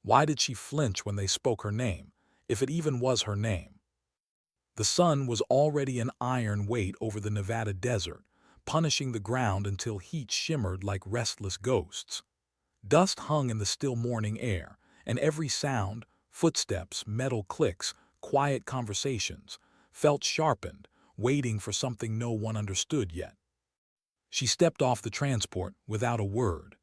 Why did she flinch when they spoke her name, if it even was her name? The sun was already an iron weight over the Nevada desert, punishing the ground until heat shimmered like restless ghosts. Dust hung in the still morning air, and every sound, footsteps, metal clicks, quiet conversations, felt sharpened, waiting for something no one understood yet. She stepped off the transport without a word.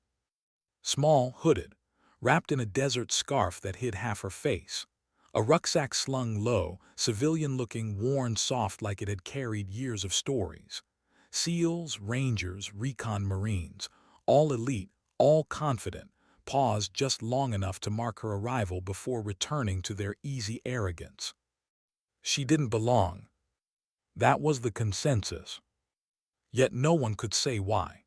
Small, hooded, wrapped in a desert scarf that hid half her face. A rucksack slung low, civilian-looking, worn soft like it had carried years of stories. SEALs, Rangers, Recon Marines, all elite, all confident, paused just long enough to mark her arrival before returning to their easy arrogance. She didn't belong. That was the consensus. Yet no one could say why.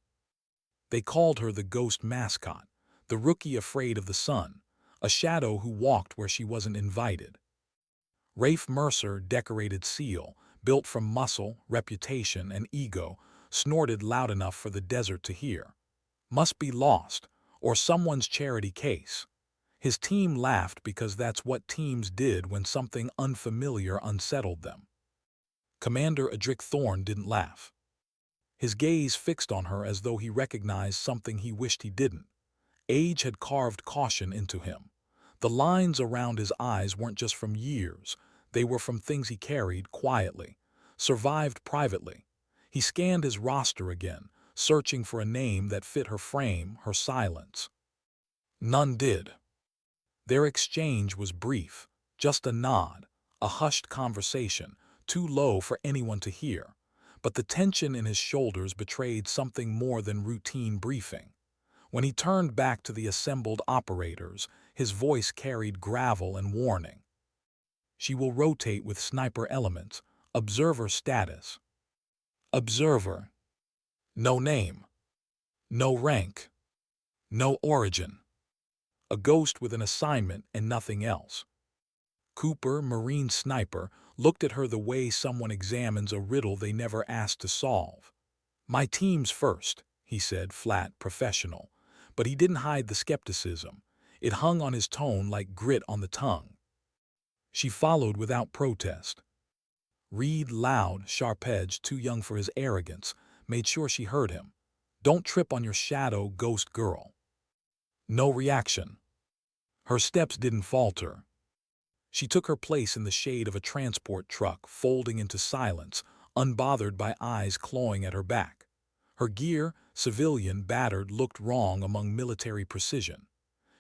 They called her the ghost mascot, the rookie afraid of the sun, a shadow who walked where she wasn't invited. Rafe Mercer, decorated SEAL, built from muscle, reputation, and ego, snorted loud enough for the desert to hear. Must be lost, or someone's charity case. His team laughed because that's what teams did when something unfamiliar unsettled them. Commander Adric Thorne didn't laugh. His gaze fixed on her as though he recognized something he wished he didn't. Age had carved caution into him. The lines around his eyes weren't just from years, they were from things he carried quietly, survived privately. He scanned his roster again, searching for a name that fit her frame, her silence. None did. Their exchange was brief, just a nod, a hushed conversation, too low for anyone to hear. But the tension in his shoulders betrayed something more than routine briefing. When he turned back to the assembled operators, his voice carried gravel and warning. She will rotate with sniper elements, observer status. Observer. No name. No rank. No origin. A ghost with an assignment and nothing else. Cooper, Marine sniper, looked at her the way someone examines a riddle they never asked to solve. My team's first, he said, flat, professional. But he didn't hide the skepticism. It hung on his tone like grit on the tongue. She followed without protest. Reed, loud, sharp-edged, too young for his arrogance, made sure she heard him. Don't trip on your shadow, ghost girl. No reaction. Her steps didn't falter. She took her place in the shade of a transport truck, folding into silence, unbothered by eyes clawing at her back. Her gear, civilian, battered, looked wrong among military precision.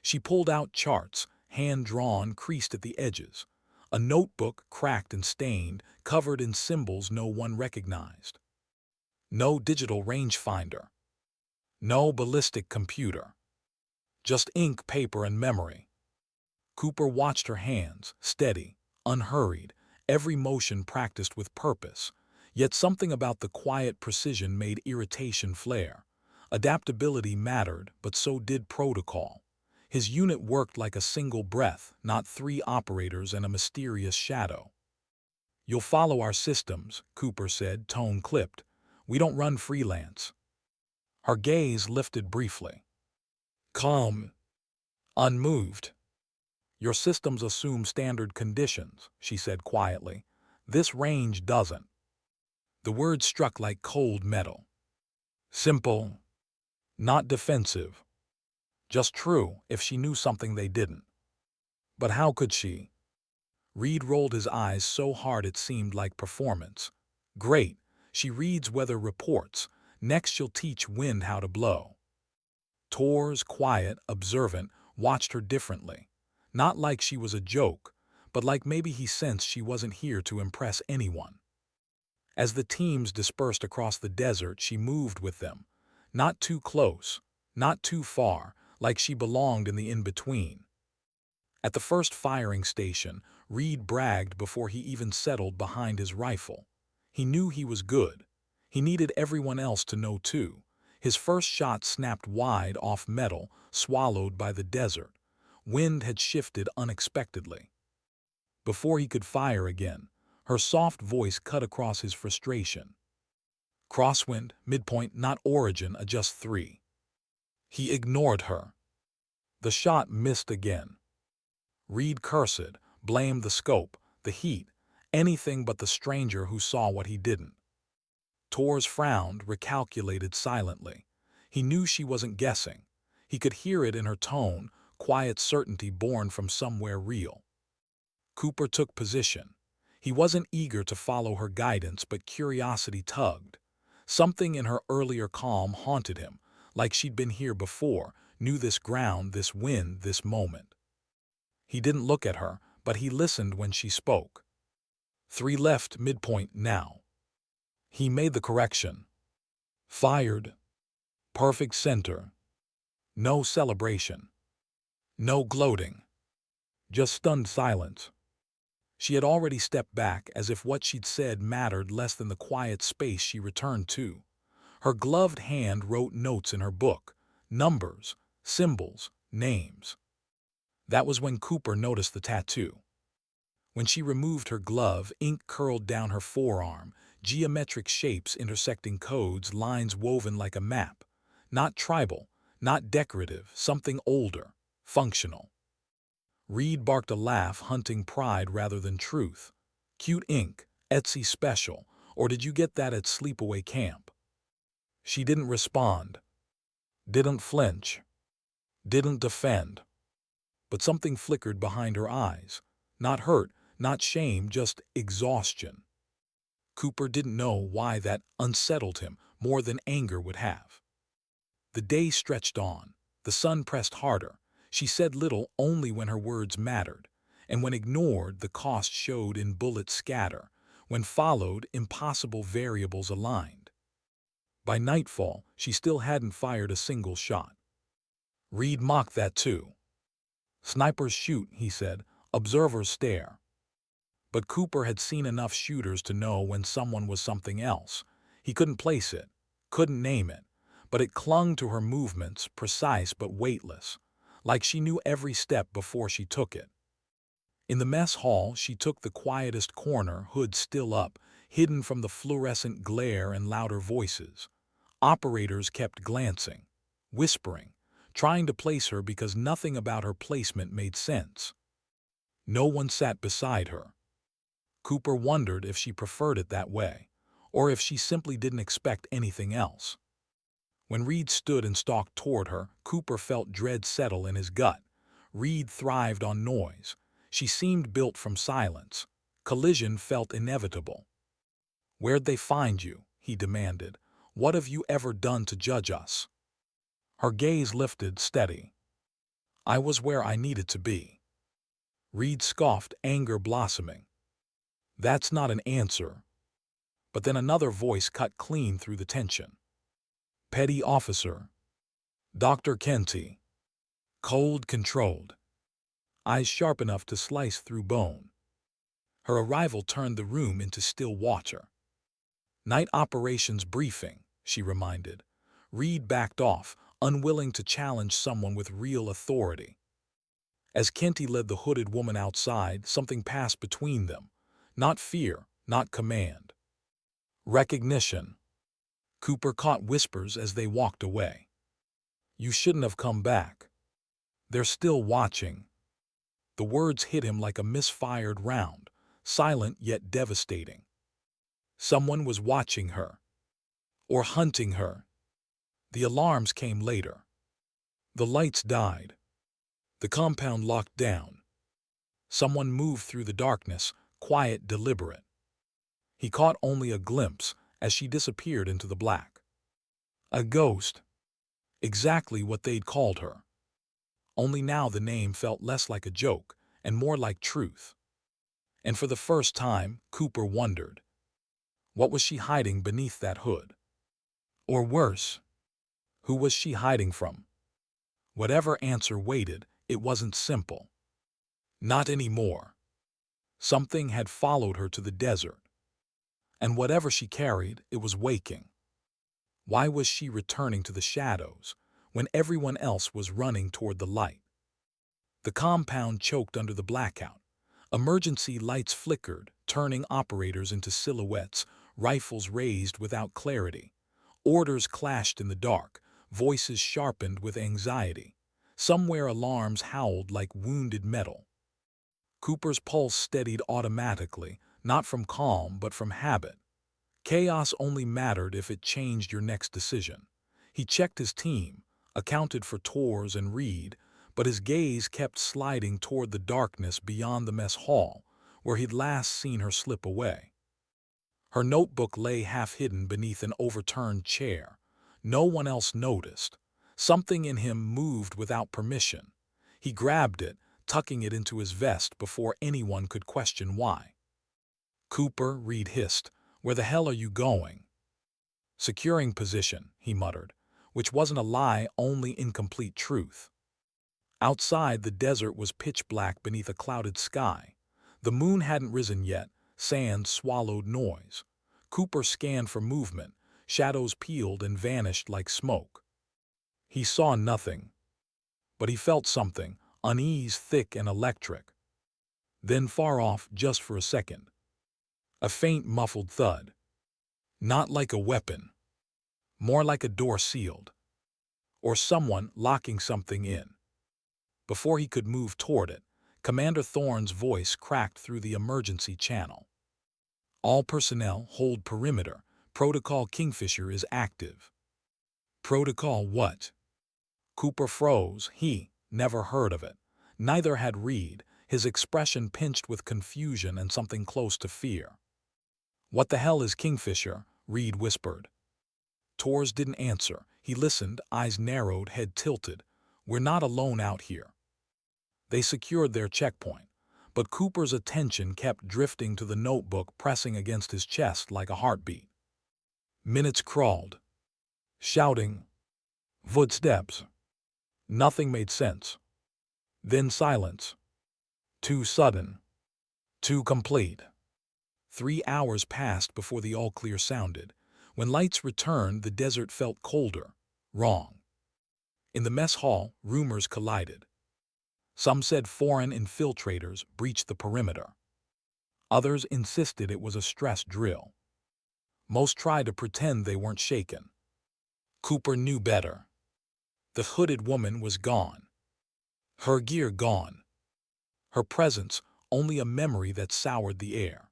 She pulled out charts, hand-drawn, creased at the edges. A notebook, cracked and stained, covered in symbols no one recognized. No digital rangefinder. No ballistic computer. Just ink, paper, and memory. Cooper watched her hands, steady, unhurried, every motion practiced with purpose. Yet something about the quiet precision made irritation flare. Adaptability mattered, but so did protocol. His unit worked like a single breath, not three operators and a mysterious shadow. You'll follow our systems, Cooper said, tone clipped. We don't run freelance. Her gaze lifted briefly. Calm. Unmoved. Your systems assume standard conditions, she said quietly. This range doesn't. The words struck like cold metal. Simple. Not defensive. Just true if she knew something they didn't. But how could she? Reed rolled his eyes so hard it seemed like performance. Great, she reads weather reports. Next she'll teach wind how to blow. Tors, quiet, observant, watched her differently. Not like she was a joke, but like maybe he sensed she wasn't here to impress anyone. As the teams dispersed across the desert, she moved with them. Not too close, not too far, like she belonged in the in-between. At the first firing station, Reed bragged before he even settled behind his rifle. He knew he was good. He needed everyone else to know too. His first shot snapped wide off metal, swallowed by the desert. Wind had shifted unexpectedly. Before he could fire again, her soft voice cut across his frustration. Crosswind, midpoint, not origin, adjust 3. He ignored her. The shot missed again. Reed cursed, blamed the scope, the heat, anything but the stranger who saw what he didn't. Torres frowned, recalculated silently. He knew she wasn't guessing. He could hear it in her tone, quiet certainty born from somewhere real. Cooper took position. He wasn't eager to follow her guidance, but curiosity tugged. Something in her earlier calm haunted him, like she'd been here before, knew this ground, this wind, this moment. He didn't look at her, but he listened when she spoke. 3 left midpoint now. He made the correction. Fired. Perfect center. No celebration. No gloating. Just stunned silence. She had already stepped back, as if what she'd said mattered less than the quiet space she returned to. Her gloved hand wrote notes in her book, numbers, symbols, names. That was when Cooper noticed the tattoo. When she removed her glove, ink curled down her forearm, geometric shapes intersecting codes, lines woven like a map. Not tribal, not decorative, something older, functional. Reed barked a laugh, hunting pride rather than truth. Cute ink, Etsy special, or did you get that at sleepaway camp? She didn't respond. Didn't flinch. Didn't defend. But something flickered behind her eyes. Not hurt, not shame, just exhaustion. Cooper didn't know why that unsettled him more than anger would have. The day stretched on. The sun pressed harder. She said little only when her words mattered, and when ignored, the cost showed in bullets scatter. When followed, impossible variables aligned. By nightfall, she still hadn't fired a single shot. Reed mocked that too. Snipers shoot, he said, observers stare. But Cooper had seen enough shooters to know when someone was something else. He couldn't place it, couldn't name it, but it clung to her movements, precise but weightless, like she knew every step before she took it. In the mess hall, she took the quietest corner, hood still up, hidden from the fluorescent glare and louder voices. Operators kept glancing, whispering, trying to place her because nothing about her placement made sense. No one sat beside her. Cooper wondered if she preferred it that way, or if she simply didn't expect anything else. When Reed stood and stalked toward her, Cooper felt dread settle in his gut. Reed thrived on noise. She seemed built from silence. Collision felt inevitable. "Where'd they find you?" he demanded. "What have you ever done to judge us?" Her gaze lifted, steady. "I was where I needed to be." Reed scoffed, anger blossoming. "That's not an answer." But then another voice cut clean through the tension. "Petty officer. Dr. Kenty." Cold, controlled. Eyes sharp enough to slice through bone. Her arrival turned the room into still water. "Night operations briefing," she reminded. Reed backed off, unwilling to challenge someone with real authority. As Kenty led the hooded woman outside, something passed between them. Not fear, not command. Recognition. Cooper caught whispers as they walked away. "You shouldn't have come back. They're still watching." The words hit him like a misfired round, silent yet devastating. Someone was watching her. Or hunting her. The alarms came later. The lights died. The compound locked down. Someone moved through the darkness, quiet, deliberate. He caught only a glimpse as she disappeared into the black. A ghost. Exactly what they'd called her. Only now the name felt less like a joke and more like truth. And for the first time, Cooper wondered. What was she hiding beneath that hood? Or worse, who was she hiding from? Whatever answer waited, it wasn't simple. Not anymore. Something had followed her to the desert. And whatever she carried, it was waking. Why was she returning to the shadows when everyone else was running toward the light? The compound choked under the blackout. Emergency lights flickered, turning operators into silhouettes, rifles raised without clarity. Orders clashed in the dark, voices sharpened with anxiety. Somewhere alarms howled like wounded metal. Cooper's pulse steadied automatically, not from calm but from habit. Chaos only mattered if it changed your next decision. He checked his team, accounted for Torres and Reed, but his gaze kept sliding toward the darkness beyond the mess hall, where he'd last seen her slip away. Her notebook lay half-hidden beneath an overturned chair. No one else noticed. Something in him moved without permission. He grabbed it, tucking it into his vest before anyone could question why. "Cooper," Reed hissed, "where the hell are you going?" "Securing position," he muttered, which wasn't a lie, only incomplete truth. Outside, the desert was pitch black beneath a clouded sky. The moon hadn't risen yet. Sand swallowed noise. Cooper scanned for movement. Shadows peeled and vanished like smoke. He saw nothing, but he felt something, unease thick and electric. Then far off, just for a second, a faint muffled thud. Not like a weapon, more like a door sealed, or someone locking something in. Before he could move toward it, Commander Thorne's voice cracked through the emergency channel. "All personnel hold perimeter. Protocol Kingfisher is active." "Protocol what?" Cooper froze. He never heard of it. Neither had Reed, his expression pinched with confusion and something close to fear. "What the hell is Kingfisher?" Reed whispered. Torres didn't answer. He listened, eyes narrowed, head tilted. "We're not alone out here." They secured their checkpoint, but Cooper's attention kept drifting to the notebook pressing against his chest like a heartbeat. Minutes crawled. Shouting. Footsteps. Nothing made sense. Then silence. Too sudden. Too complete. 3 hours passed before the all-clear sounded. When lights returned, the desert felt colder. Wrong. In the mess hall, rumors collided. Some said foreign infiltrators breached the perimeter. Others insisted it was a stress drill. Most tried to pretend they weren't shaken. Cooper knew better. The hooded woman was gone. Her gear gone. Her presence only a memory that soured the air.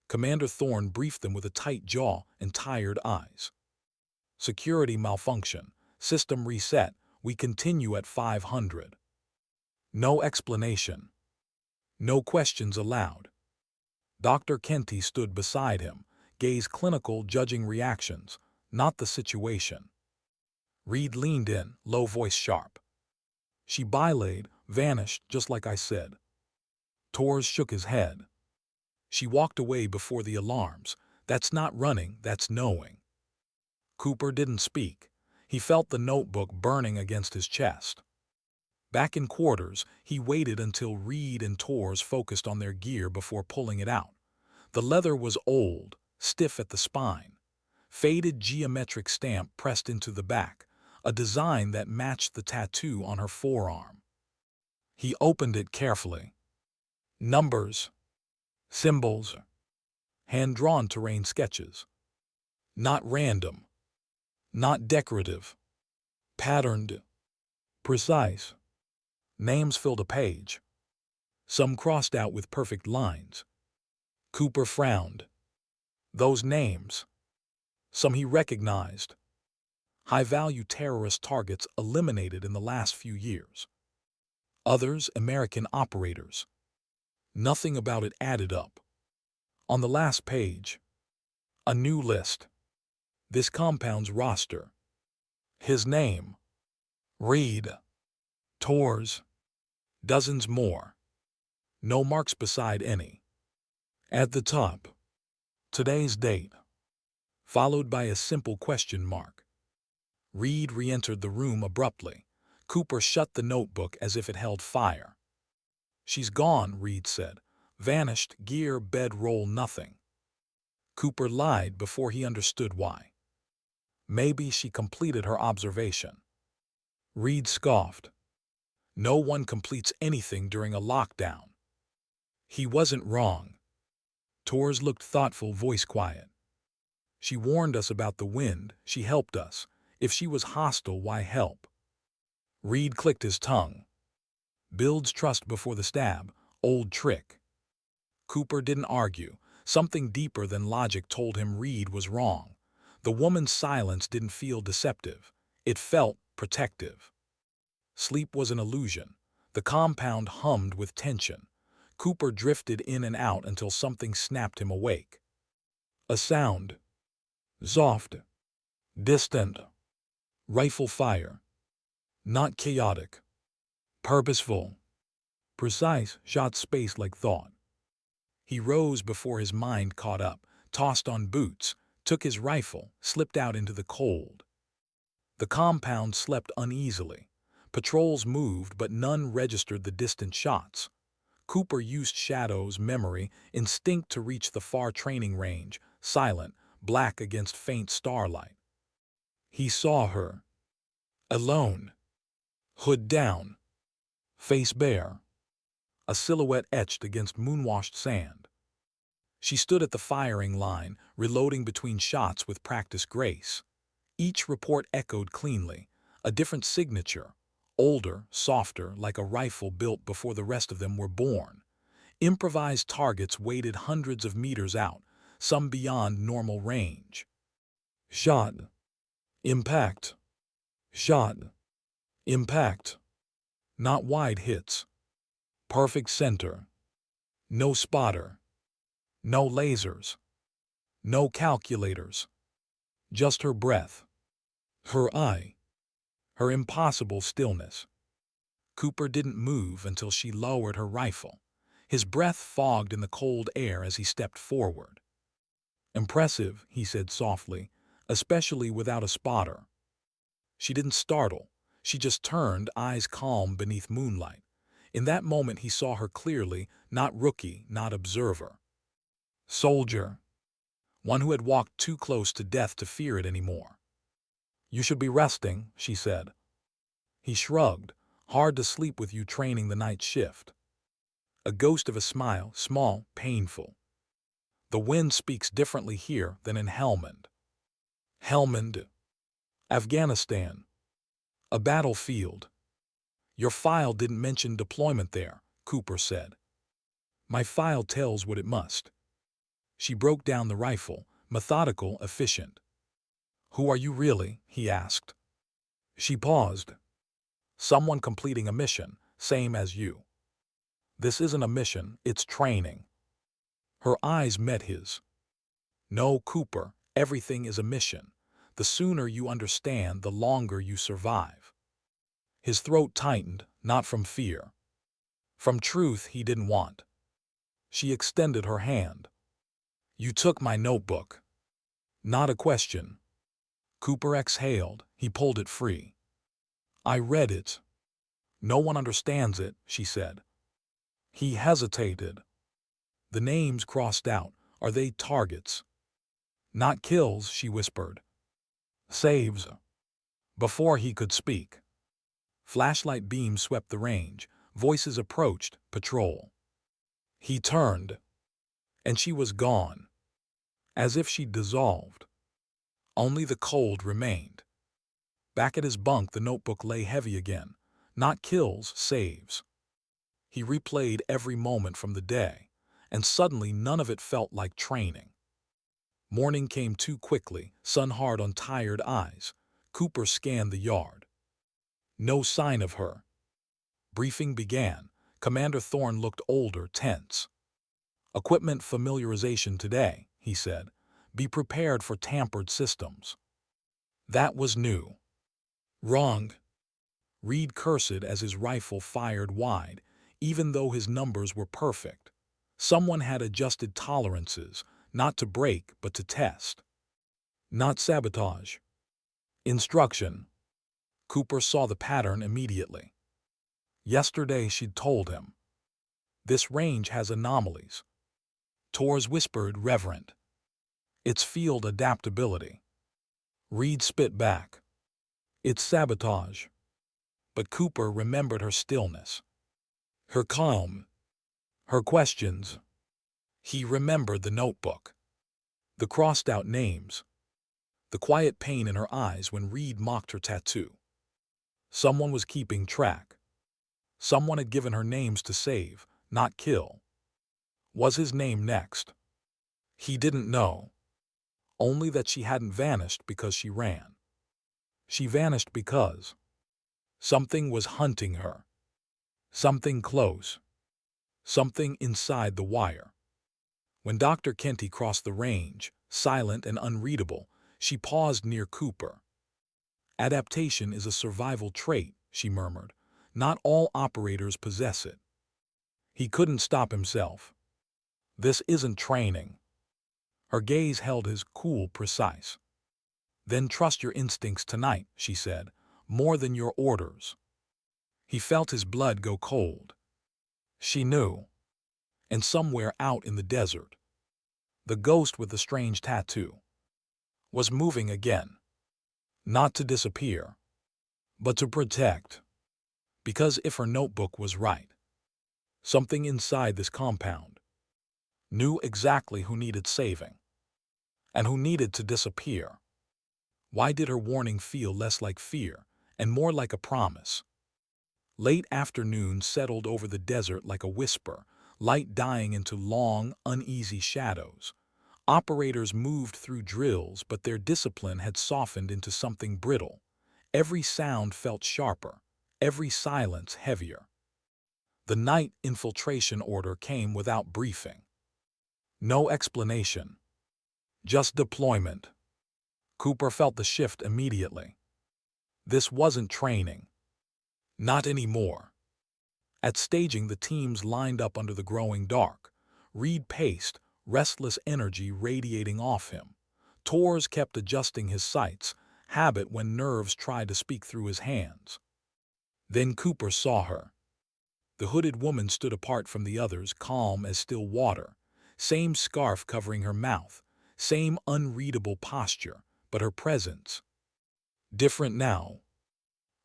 Commander Thorne briefed them with a tight jaw and tired eyes. "Security malfunction. System reset. We continue at 500. No explanation. No questions allowed. Dr. Kenty stood beside him, gaze clinical, judging reactions, not the situation. Reed leaned in, low voice sharp. "She bilayed, vanished, just like I said." Torres shook his head. "She walked away before the alarms. That's not running, that's knowing." Cooper didn't speak. He felt the notebook burning against his chest. Back in quarters, he waited until Reed and Torres focused on their gear before pulling it out. The leather was old, stiff at the spine. Faded geometric stamp pressed into the back, a design that matched the tattoo on her forearm. He opened it carefully. Numbers, symbols, hand-drawn terrain sketches. Not random, not decorative, patterned, precise. Names filled a page, some crossed out with perfect lines. Cooper frowned. Those names, some he recognized. High-value terrorist targets eliminated in the last few years. Others, American operators. Nothing about it added up. On the last page, a new list. This compound's roster. His name. Reed. Torres. Dozens more. No marks beside any. At the top, today's date, followed by a simple question mark. Reed re-entered the room abruptly. Cooper shut the notebook as if it held fire. "She's gone," Reed said. "Vanished, gear, bedroll, nothing." Cooper lied before he understood why. Maybe she completed her observation. Reed scoffed. "No one completes anything during a lockdown." He wasn't wrong. Torres looked thoughtful, voice quiet. "She warned us about the wind. She helped us. If she was hostile, why help?" Reed clicked his tongue. "Builds trust before the stab. Old trick. Cooper didn't argue. Something deeper than logic told him Reed was wrong. The woman's silence didn't feel deceptive. It felt protective. Sleep was an illusion. The compound hummed with tension. Cooper drifted in and out until something snapped him awake. A sound. Soft. Distant. Rifle fire. Not chaotic. Purposeful. Precise, shot spaced like thought. He rose before his mind caught up, tossed on boots, took his rifle, slipped out into the cold. The compound slept uneasily. Patrols moved, but none registered the distant shots. Cooper used Shadow's memory, instinct to reach the far training range, silent, black against faint starlight. He saw her. Alone. Hood down. Face bare. A silhouette etched against moon-washed sand. She stood at the firing line, reloading between shots with practiced grace. Each report echoed cleanly, a different signature, older, softer, like a rifle built before the rest of them were born. Improvised targets waited hundreds of meters out, some beyond normal range. Shot. Impact. Shot. Impact. Not wide hits. Perfect center. No spotter. No lasers. No calculators. Just her breath. Her eye. Her impossible stillness. Cooper didn't move until she lowered her rifle. His breath fogged in the cold air as he stepped forward. Impressive, he said softly, especially without a spotter. She didn't startle. She just turned, eyes calm beneath moonlight. In that moment he saw her clearly, not rookie, not observer. Soldier. One who had walked too close to death to fear it anymore. You should be resting, she said. He shrugged. Hard to sleep with you training the night shift. A ghost of a smile, small, painful. The wind speaks differently here than in Helmand. Helmand. Afghanistan. A battlefield. Your file didn't mention deployment there, Cooper said. My file tells what it must. She broke down the rifle, methodical, efficient. Who are you really? He asked. She paused. Someone completing a mission, same as you. This isn't a mission, it's training. Her eyes met his. No, Cooper, everything is a mission. The sooner you understand, the longer you survive. His throat tightened, not from fear. From truth he didn't want. She extended her hand. You took my notebook. Not a question. Cooper exhaled. He pulled it free. I read it. No one understands it, she said. He hesitated. The names crossed out. Are they targets? Not kills, she whispered. Saves. Before he could speak. Flashlight beams swept the range. Voices approached, patrol. He turned. And she was gone. As if she'd dissolved. Only the cold remained. Back at his bunk, the notebook lay heavy again. Not kills, saves. He replayed every moment from the day, and suddenly none of it felt like training. Morning came too quickly, sun hard on tired eyes. Cooper scanned the yard. No sign of her. Briefing began. Commander Thorne looked older, tense. Equipment familiarization today, he said. Be prepared for tampered systems. That was new. Wrong. Reed cursed as his rifle fired wide, even though his numbers were perfect. Someone had adjusted tolerances, not to break but to test. Not sabotage. Instruction. Cooper saw the pattern immediately. Yesterday she'd told him. This range has anomalies. Torres whispered, reverent. It's field adaptability. Reed spit back. It's sabotage. But Cooper remembered her stillness. Her calm. Her questions. He remembered the notebook. The crossed-out names. The quiet pain in her eyes when Reed mocked her tattoo. Someone was keeping track. Someone had given her names to save, not kill. Was his name next? He didn't know. Only that she hadn't vanished because she ran. She vanished because something was hunting her. Something close. Something inside the wire. When Dr. Kenty crossed the range, silent and unreadable, she paused near Cooper. Adaptation is a survival trait, she murmured. Not all operators possess it. He couldn't stop himself. This isn't training. Her gaze held his cool, precise. Then trust your instincts tonight, she said, more than your orders. He felt his blood go cold. She knew. And somewhere out in the desert, the ghost with the strange tattoo was moving again. Not to disappear, but to protect. Because if her notebook was right, something inside this compound knew exactly who needed saving and who needed to disappear. Why did her warning feel less like fear and more like a promise? Late afternoon settled over the desert like a whisper, light dying into long, uneasy shadows. Operators moved through drills, but their discipline had softened into something brittle. Every sound felt sharper, every silence heavier. The night infiltration order came without briefing. No explanation. Just deployment. Cooper felt the shift immediately. This wasn't training. Not anymore. At staging, the teams lined up under the growing dark. Reed paced, restless energy radiating off him. Torres kept adjusting his sights, habit when nerves tried to speak through his hands. Then Cooper saw her. The hooded woman stood apart from the others, calm as still water. Same scarf covering her mouth, same unreadable posture, but her presence different now.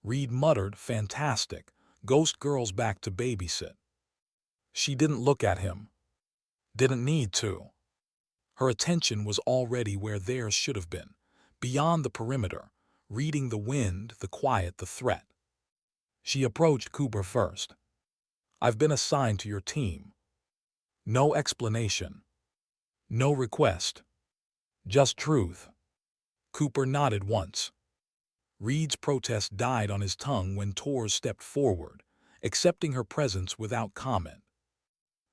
Reed muttered, fantastic, ghost girl's back to babysit. She didn't look at him. Didn't need to. Her attention was already where theirs should have been, beyond the perimeter, reading the wind, the quiet, the threat. She approached Cooper first. I've been assigned to your team. No explanation. No request. Just truth. Cooper nodded once. Reed's protest died on his tongue when Torres stepped forward, accepting her presence without comment.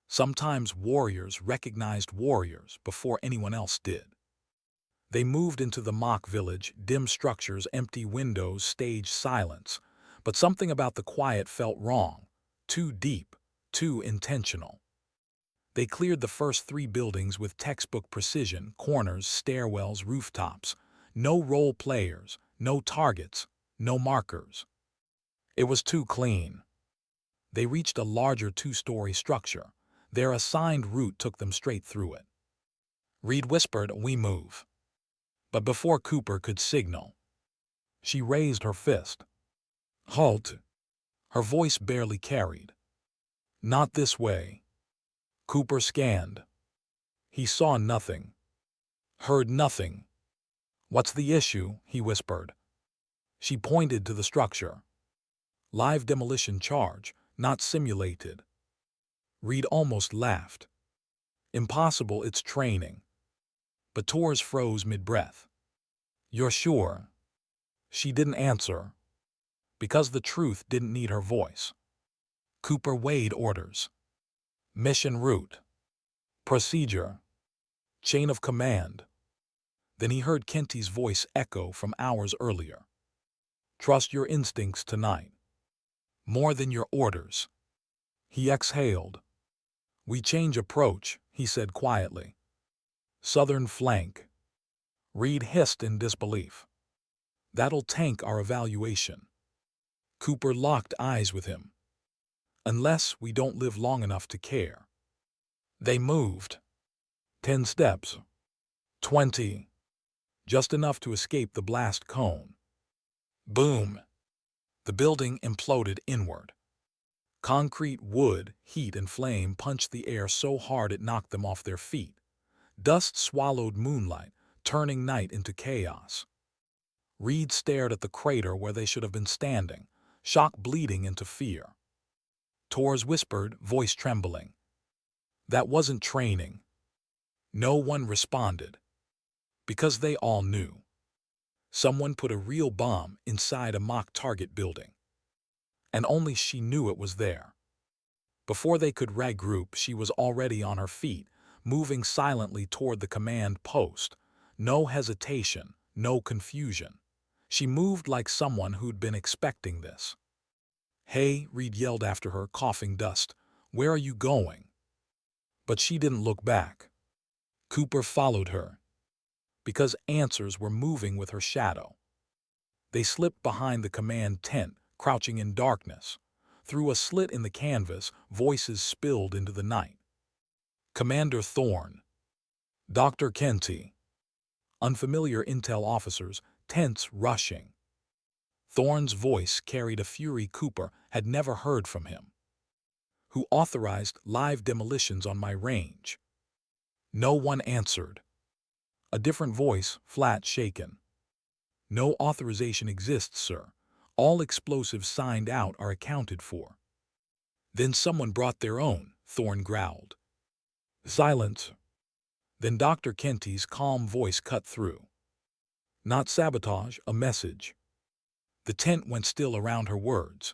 Sometimes warriors recognized warriors before anyone else did. They moved into the mock village, dim structures, empty windows, stage silence, but something about the quiet felt wrong, too deep, too intentional. They cleared the first 3 buildings with textbook precision, corners, stairwells, rooftops. No role players, no targets, no markers. It was too clean. They reached a larger 2-story structure. Their assigned route took them straight through it. Reed whispered, "We move." But before Cooper could signal, she raised her fist. "Halt!" Her voice barely carried. "Not this way." Cooper scanned. He saw nothing. Heard nothing. "What's the issue?" he whispered. She pointed to the structure. "Live demolition charge, not simulated." Reed almost laughed. "Impossible, it's training." But Torres froze mid-breath. "You're sure?" She didn't answer. Because the truth didn't need her voice. Cooper weighed orders. Mission route. Procedure. Chain of command. Then he heard Kenty's voice echo from hours earlier. "Trust your instincts tonight. More than your orders." He exhaled. "We change approach," he said quietly. "Southern flank." Reed hissed in disbelief. "That'll tank our evaluation." Cooper locked eyes with him. "Unless we don't live long enough to care." They moved. 10 steps. 20. Just enough to escape the blast cone. Boom! The building imploded inward. Concrete, wood, heat, and flame punched the air so hard it knocked them off their feet. Dust swallowed moonlight, turning night into chaos. Reed stared at the crater where they should have been standing, shock bleeding into fear. Torres whispered, voice trembling. That wasn't training. No one responded. Because they all knew. Someone put a real bomb inside a mock target building. And only she knew it was there. Before they could regroup, she was already on her feet, moving silently toward the command post. No hesitation, no confusion. She moved like someone who'd been expecting this. "Hey," Reed yelled after her, coughing dust. "Where are you going?" But she didn't look back. Cooper followed her. Because answers were moving with her shadow. They slipped behind the command tent, crouching in darkness. Through a slit in the canvas, voices spilled into the night. Commander Thorne. Dr. Kenty. Unfamiliar intel officers, tense, rushing. Thorne's voice carried a fury Cooper had never heard from him. "Who authorized live demolitions on my range?" No one answered. A different voice, flat, shaken. "No authorization exists, sir. All explosives signed out are accounted for." "Then someone brought their own," Thorne growled. Silence. Then Dr. Kenty's calm voice cut through. "Not sabotage, a message." The tent went still around her words.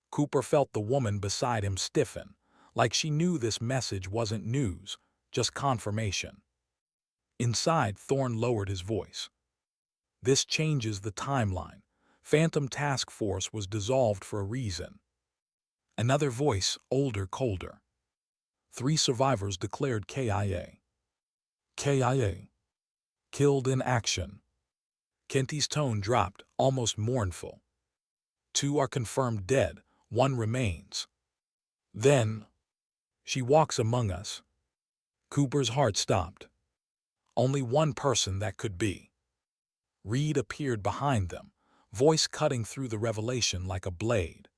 Cooper felt the woman beside him stiffen, like she knew this message wasn't news, just confirmation. Inside, Thorne lowered his voice. "This changes the timeline. Phantom Task Force was dissolved for a reason." Another voice, older, colder. 3 survivors declared KIA. KIA. Killed in action. Kenty's tone dropped, almost mournful. 2 are confirmed dead, 1 remains. Then, she walks among us. Cooper's heart stopped. Only one person that could be. Reed appeared behind them, voice cutting through the revelation like a blade.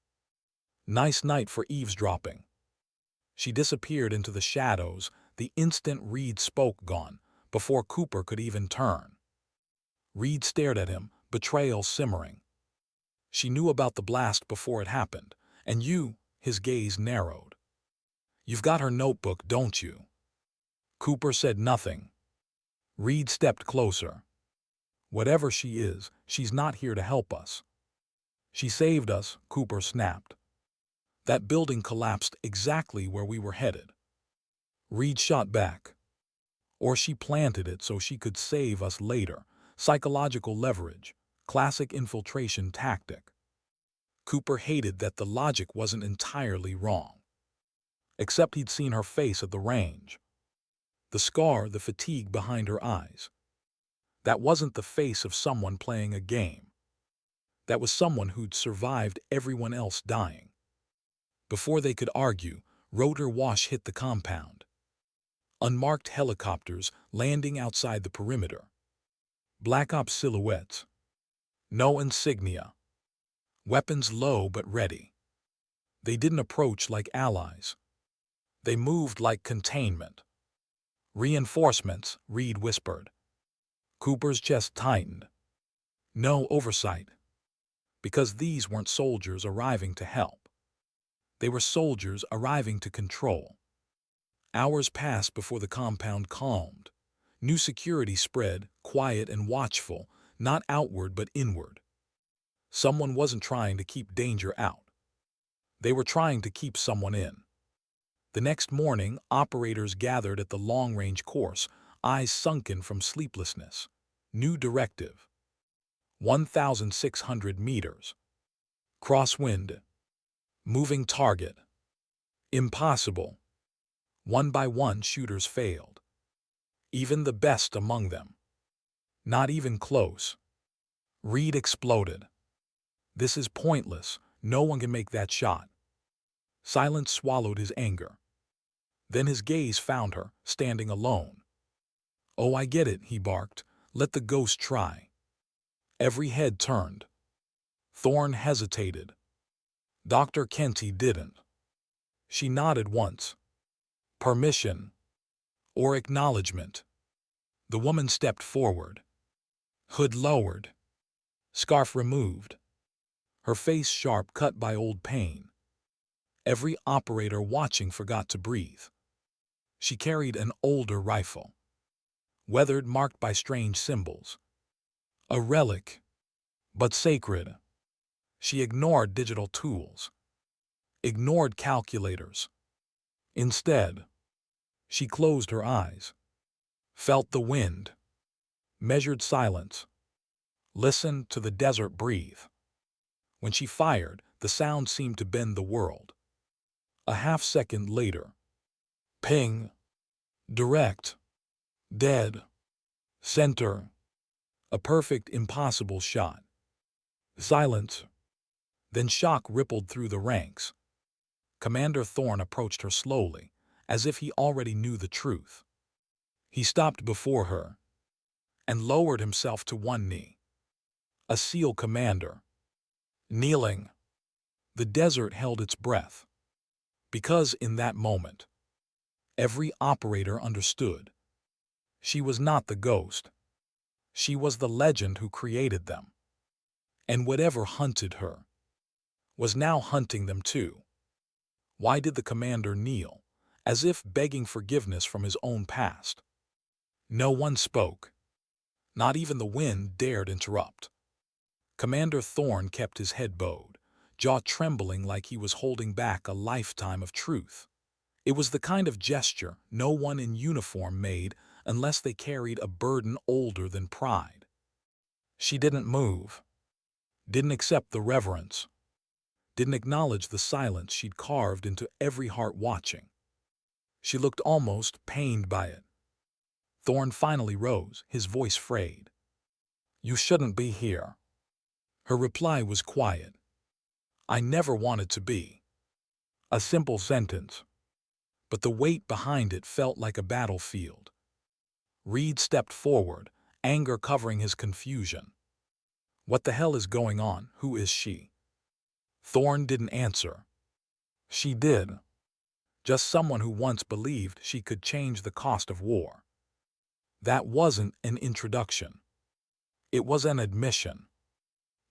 "Nice night for eavesdropping." She disappeared into the shadows the instant Reed spoke, gone, before Cooper could even turn. Reed stared at him, betrayal simmering. "She knew about the blast before it happened, and you," his gaze narrowed. "You've got her notebook, don't you?" Cooper said nothing. Reed stepped closer. "Whatever she is, she's not here to help us." "She saved us," Cooper snapped. "That building collapsed exactly where we were headed." Reed shot back. "Or she planted it so she could save us later. Psychological leverage. Classic infiltration tactic." Cooper hated that the logic wasn't entirely wrong. Except he'd seen her face at the range. The scar, the fatigue behind her eyes. That wasn't the face of someone playing a game. That was someone who'd survived everyone else dying. Before they could argue, rotor wash hit the compound. Unmarked helicopters landing outside the perimeter. Black Ops silhouettes. No insignia. Weapons low but ready. They didn't approach like allies. They moved like containment. "Reinforcements," Reed whispered. Cooper's chest tightened. No oversight. Because these weren't soldiers arriving to help. They were soldiers arriving to control. Hours passed before the compound calmed. New security spread, quiet and watchful, not outward but inward. Someone wasn't trying to keep danger out. They were trying to keep someone in. The next morning, operators gathered at the long-range course, eyes sunken from sleeplessness. New directive. 1,600 meters. Crosswind. Moving target. Impossible. One by one, shooters failed. Even the best among them. Not even close. Reed exploded. "This is pointless. No one can make that shot." Silence swallowed his anger. Then his gaze found her, standing alone. "Oh, I get it," he barked. "Let the ghost try." Every head turned. Thorne hesitated. Dr. Kenty didn't. She nodded once. Permission. Or acknowledgement. The woman stepped forward. Hood lowered. Scarf removed. Her face sharp, cut by old pain. Every operator watching forgot to breathe. She carried an older rifle, weathered, marked by strange symbols. A relic, but sacred. She ignored digital tools, ignored calculators. Instead, she closed her eyes, felt the wind, measured silence, listened to the desert breathe. When she fired, the sound seemed to bend the world. A half-second later, ping, direct, dead, center, a perfect, impossible shot. Silence. Then shock rippled through the ranks. Commander Thorne approached her slowly, as if he already knew the truth. He stopped before her and lowered himself to one knee. A SEAL commander, kneeling. The desert held its breath, because in that moment, every operator understood. She was not the ghost. She was the legend who created them. And whatever hunted her was now hunting them too. Why did the commander kneel, as if begging forgiveness from his own past? No one spoke. Not even the wind dared interrupt. Commander Thorne kept his head bowed, jaw trembling like he was holding back a lifetime of truth. It was the kind of gesture no one in uniform made unless they carried a burden older than pride. She didn't move, didn't accept the reverence, didn't acknowledge the silence she'd carved into every heart watching. She looked almost pained by it. Thorne finally rose, his voice frayed. "You shouldn't be here." Her reply was quiet. "I never wanted to be." A simple sentence, but the weight behind it felt like a battlefield. Reed stepped forward, anger covering his confusion. "What the hell is going on? Who is she?" Thorne didn't answer. She did. Just someone who once believed she could change the cost of war. That wasn't an introduction. It was an admission.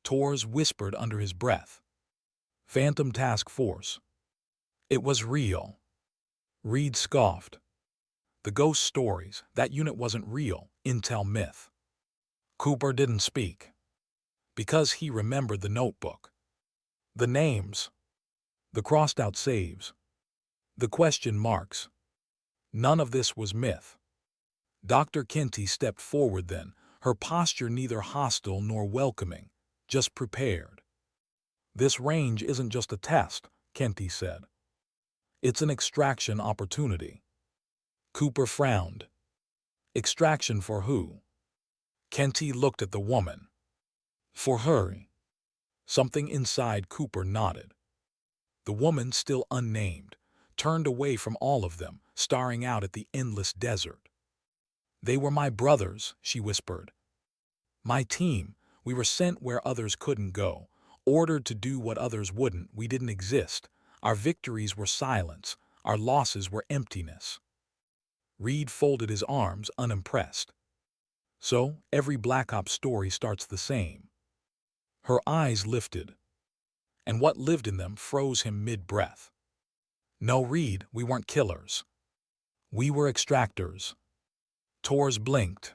Torres whispered under his breath. "Phantom Task Force." It was real. Reed scoffed. The ghost stories, that unit wasn't real, intel myth. Cooper didn't speak. Because he remembered the notebook. The names. The crossed-out saves. The question marks. None of this was myth. Dr. Kenty stepped forward then, her posture neither hostile nor welcoming, just prepared. "This range isn't just a test," Kenty said. "It's an extraction opportunity." Cooper frowned. "Extraction for who?" Kenty looked at the woman. "For her." Something inside Cooper nodded. The woman, still unnamed, turned away from all of them, staring out at the endless desert. "They were my brothers," she whispered. "My team. We were sent where others couldn't go, ordered to do what others wouldn't. We didn't exist. Our victories were silence. Our losses were emptiness." Reed folded his arms, unimpressed. "So, every Black Ops story starts the same." Her eyes lifted, and what lived in them froze him mid-breath. "No, Reed, we weren't killers. We were extractors." Torres blinked.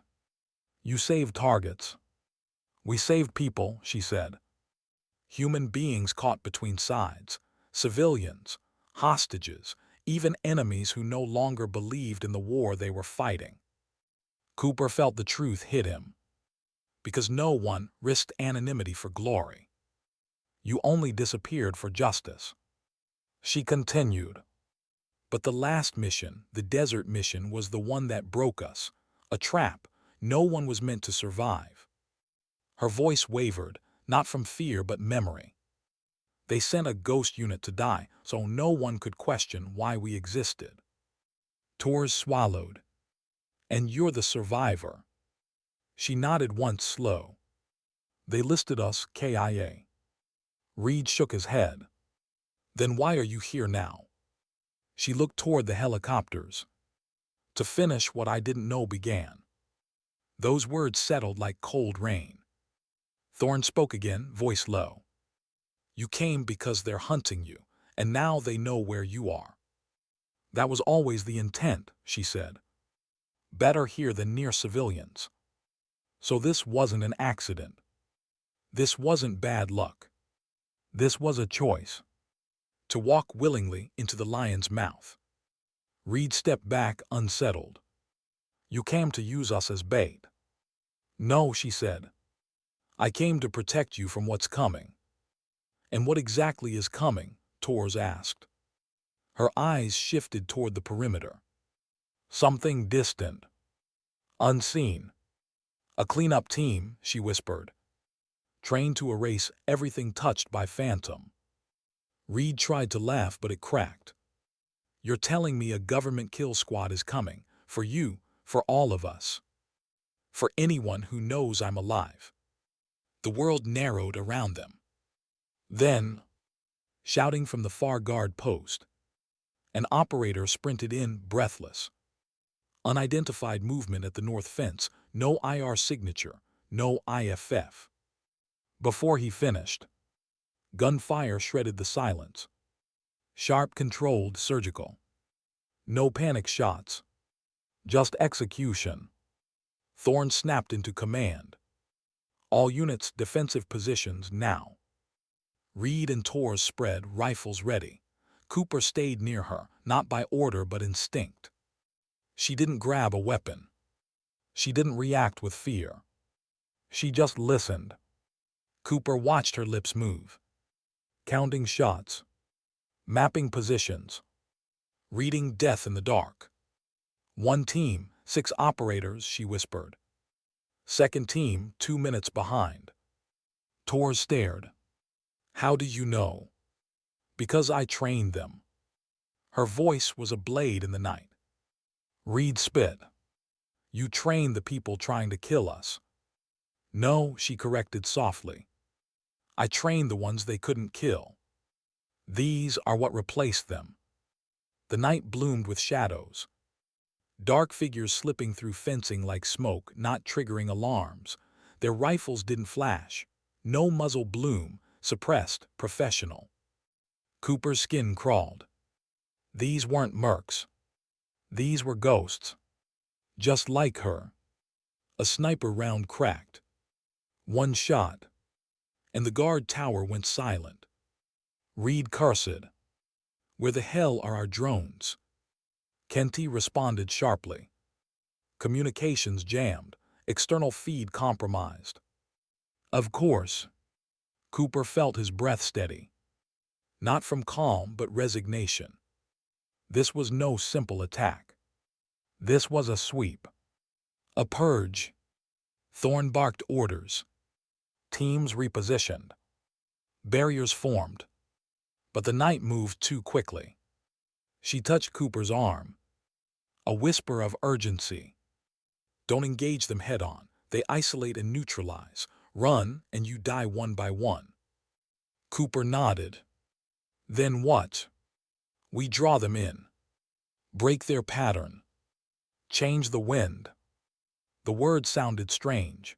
"You saved targets." "We saved people," she said. "Human beings caught between sides. Civilians, hostages, even enemies who no longer believed in the war they were fighting." Cooper felt the truth hit him. Because no one risked anonymity for glory. You only disappeared for justice. She continued. "But the last mission, the desert mission, was the one that broke us. A trap. No one was meant to survive." Her voice wavered, not from fear but memory. "They sent a ghost unit to die, so no one could question why we existed." Torres swallowed. "And you're the survivor." She nodded once, slow. "They listed us KIA." Reed shook his head. "Then why are you here now?" She looked toward the helicopters. "To finish what I didn't know began." Those words settled like cold rain. Thorne spoke again, voice low. "You came because they're hunting you, And now they know where you are. That was always the intent, she said. Better here than near civilians. So this wasn't an accident. This wasn't bad luck. This was a choice. To walk willingly into the lion's mouth. Reed stepped back, unsettled. You came to use us as bait. No, she said. I came to protect you from what's coming. And what exactly is coming? Torres asked. Her eyes shifted toward the perimeter. Something distant. Unseen. A cleanup team, she whispered. Trained to erase everything touched by Phantom. Reed tried to laugh, but it cracked. You're telling me a government kill squad is coming, for you, for all of us. For anyone who knows I'm alive. The world narrowed around them. Then, shouting from the far guard post, an operator sprinted in, breathless. Unidentified movement at the north fence, no IR signature, no IFF. Before he finished, gunfire shredded the silence. Sharp, controlled, surgical. No panic shots. Just execution. Thorne snapped into command. All units, defensive positions now. Reed and Torres spread, rifles ready. Cooper stayed near her, not by order but instinct. She didn't grab a weapon. She didn't react with fear. She just listened. Cooper watched her lips move. Counting shots. Mapping positions. Reading death in the dark. One team, 6 operators, she whispered. Second team, 2 minutes behind. Torres stared. How do you know? Because I trained them. Her voice was a blade in the night. Reed spit. You trained the people trying to kill us. No, she corrected softly. I trained the ones they couldn't kill. These are what replaced them. The night bloomed with shadows. Dark figures slipping through fencing like smoke, not triggering alarms. Their rifles didn't flash. No muzzle bloom, suppressed, professional. Cooper's skin crawled. These weren't mercs. These were ghosts. Just like her. A sniper round cracked. One shot. And the guard tower went silent. Reed cursed. Where the hell are our drones? Kenty responded sharply. Communications jammed. External feed compromised. Of course. Cooper felt his breath steady. Not from calm, but resignation. This was no simple attack. This was a sweep. A purge. Thorne barked orders. Teams repositioned. Barriers formed. But the night moved too quickly. She touched Cooper's arm. A whisper of urgency. Don't engage them head-on. They isolate and neutralize. Run, and you die one by one. Cooper nodded. Then what? We draw them in. Break their pattern. Change the wind. The word sounded strange.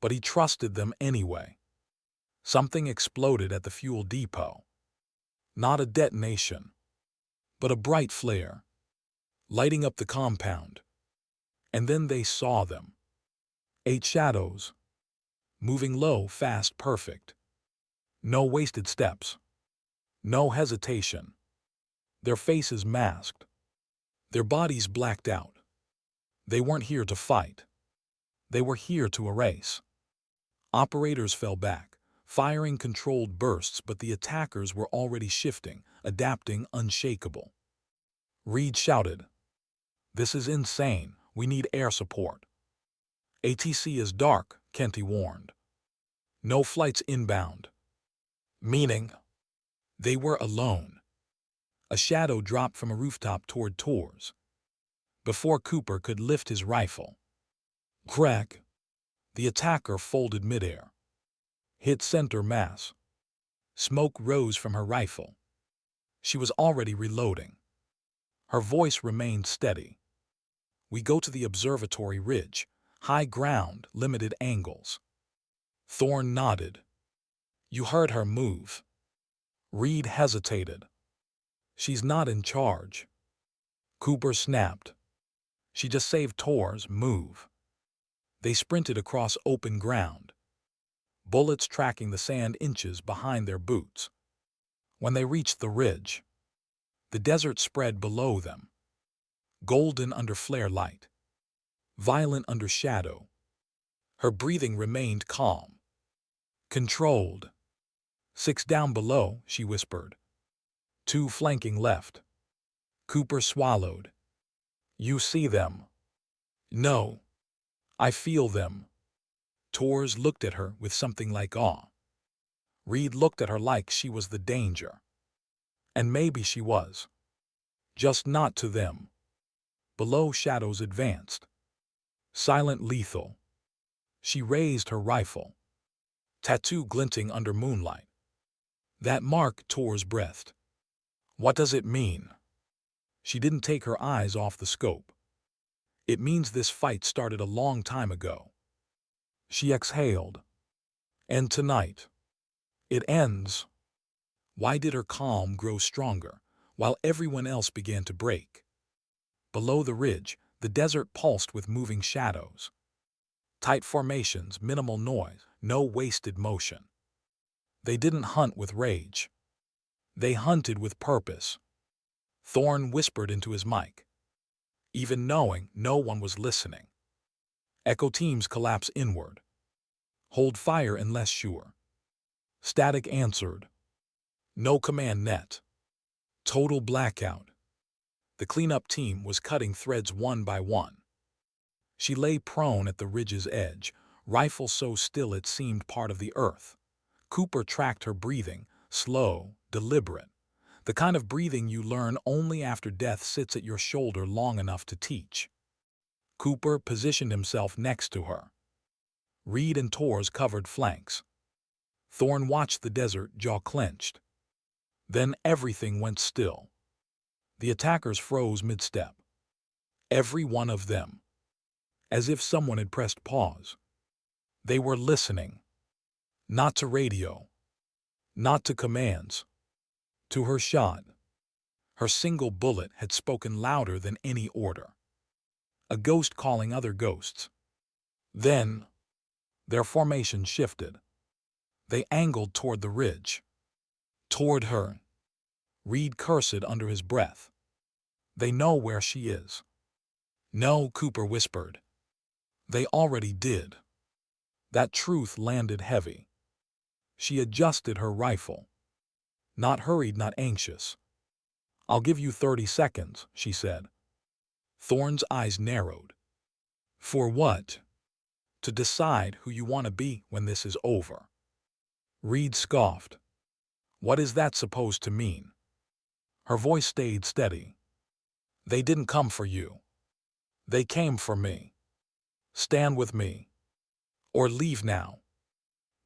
But he trusted them anyway. Something exploded at the fuel depot. Not a detonation, but a bright flare, lighting up the compound. And then they saw them. 8 shadows. Moving low, fast, perfect. No wasted steps. No hesitation. Their faces masked. Their bodies blacked out. They weren't here to fight. They were here to erase. Operators fell back, firing controlled bursts, but the attackers were already shifting, adapting, unshakable. Reed shouted, "This is insane. We need air support." "ATC is dark," Kenty warned. "No flights inbound." Meaning, they were alone. A shadow dropped from a rooftop toward Torres. Before Cooper could lift his rifle. Crack! The attacker folded midair. Hit center mass. Smoke rose from her rifle. She was already reloading. Her voice remained steady. "We go to the observatory ridge. High ground, limited angles." Thorne nodded. "You heard her move." Reed hesitated. She's not in charge. Cooper snapped. She just saved Tor's move. They sprinted across open ground, bullets tracking the sand inches behind their boots. When they reached the ridge, the desert spread below them, golden under flare light, violent under shadow. Her breathing remained calm, controlled. 6 down below, she whispered. 2 flanking left. Cooper swallowed. You see them? No. I feel them. Tors looked at her with something like awe. Reed looked at her like she was the danger. And maybe she was. Just not to them. Below, shadows advanced. Silent, lethal. She raised her rifle, tattoo glinting under moonlight. That mark Tors breathed. What does it mean? She didn't take her eyes off the scope. It means this fight started a long time ago. She exhaled. And tonight, it ends. Why did her calm grow stronger, while everyone else began to break? Below the ridge, the desert pulsed with moving shadows. Tight formations, minimal noise, no wasted motion. They didn't hunt with rage. They hunted with purpose. Thorne whispered into his mic, even knowing no one was listening. Echo teams collapse inward. Hold fire unless sure. Static answered. No command net. Total blackout. The cleanup team was cutting threads one by one. She lay prone at the ridge's edge, rifle so still it seemed part of the earth. Cooper tracked her breathing, slow, deliberate. The kind of breathing you learn only after death sits at your shoulder long enough to teach. Cooper positioned himself next to her. Reed and Tors covered flanks. Thorne watched the desert, jaw clenched. Then everything went still. The attackers froze mid-step. Every one of them. As if someone had pressed pause. They were listening. Not to radio. Not to commands. To her shot. Her single bullet had spoken louder than any order. A ghost calling other ghosts. Then, their formation shifted. They angled toward the ridge. Toward her. Reed cursed under his breath. They know where she is. No, Cooper whispered. They already did. That truth landed heavy. She adjusted her rifle. Not hurried, not anxious. I'll give you 30 seconds, she said. Thorne's eyes narrowed. For what? To decide who you want to be when this is over. Reed scoffed. What is that supposed to mean? Her voice stayed steady. They didn't come for you. They came for me. Stand with me. Or leave now.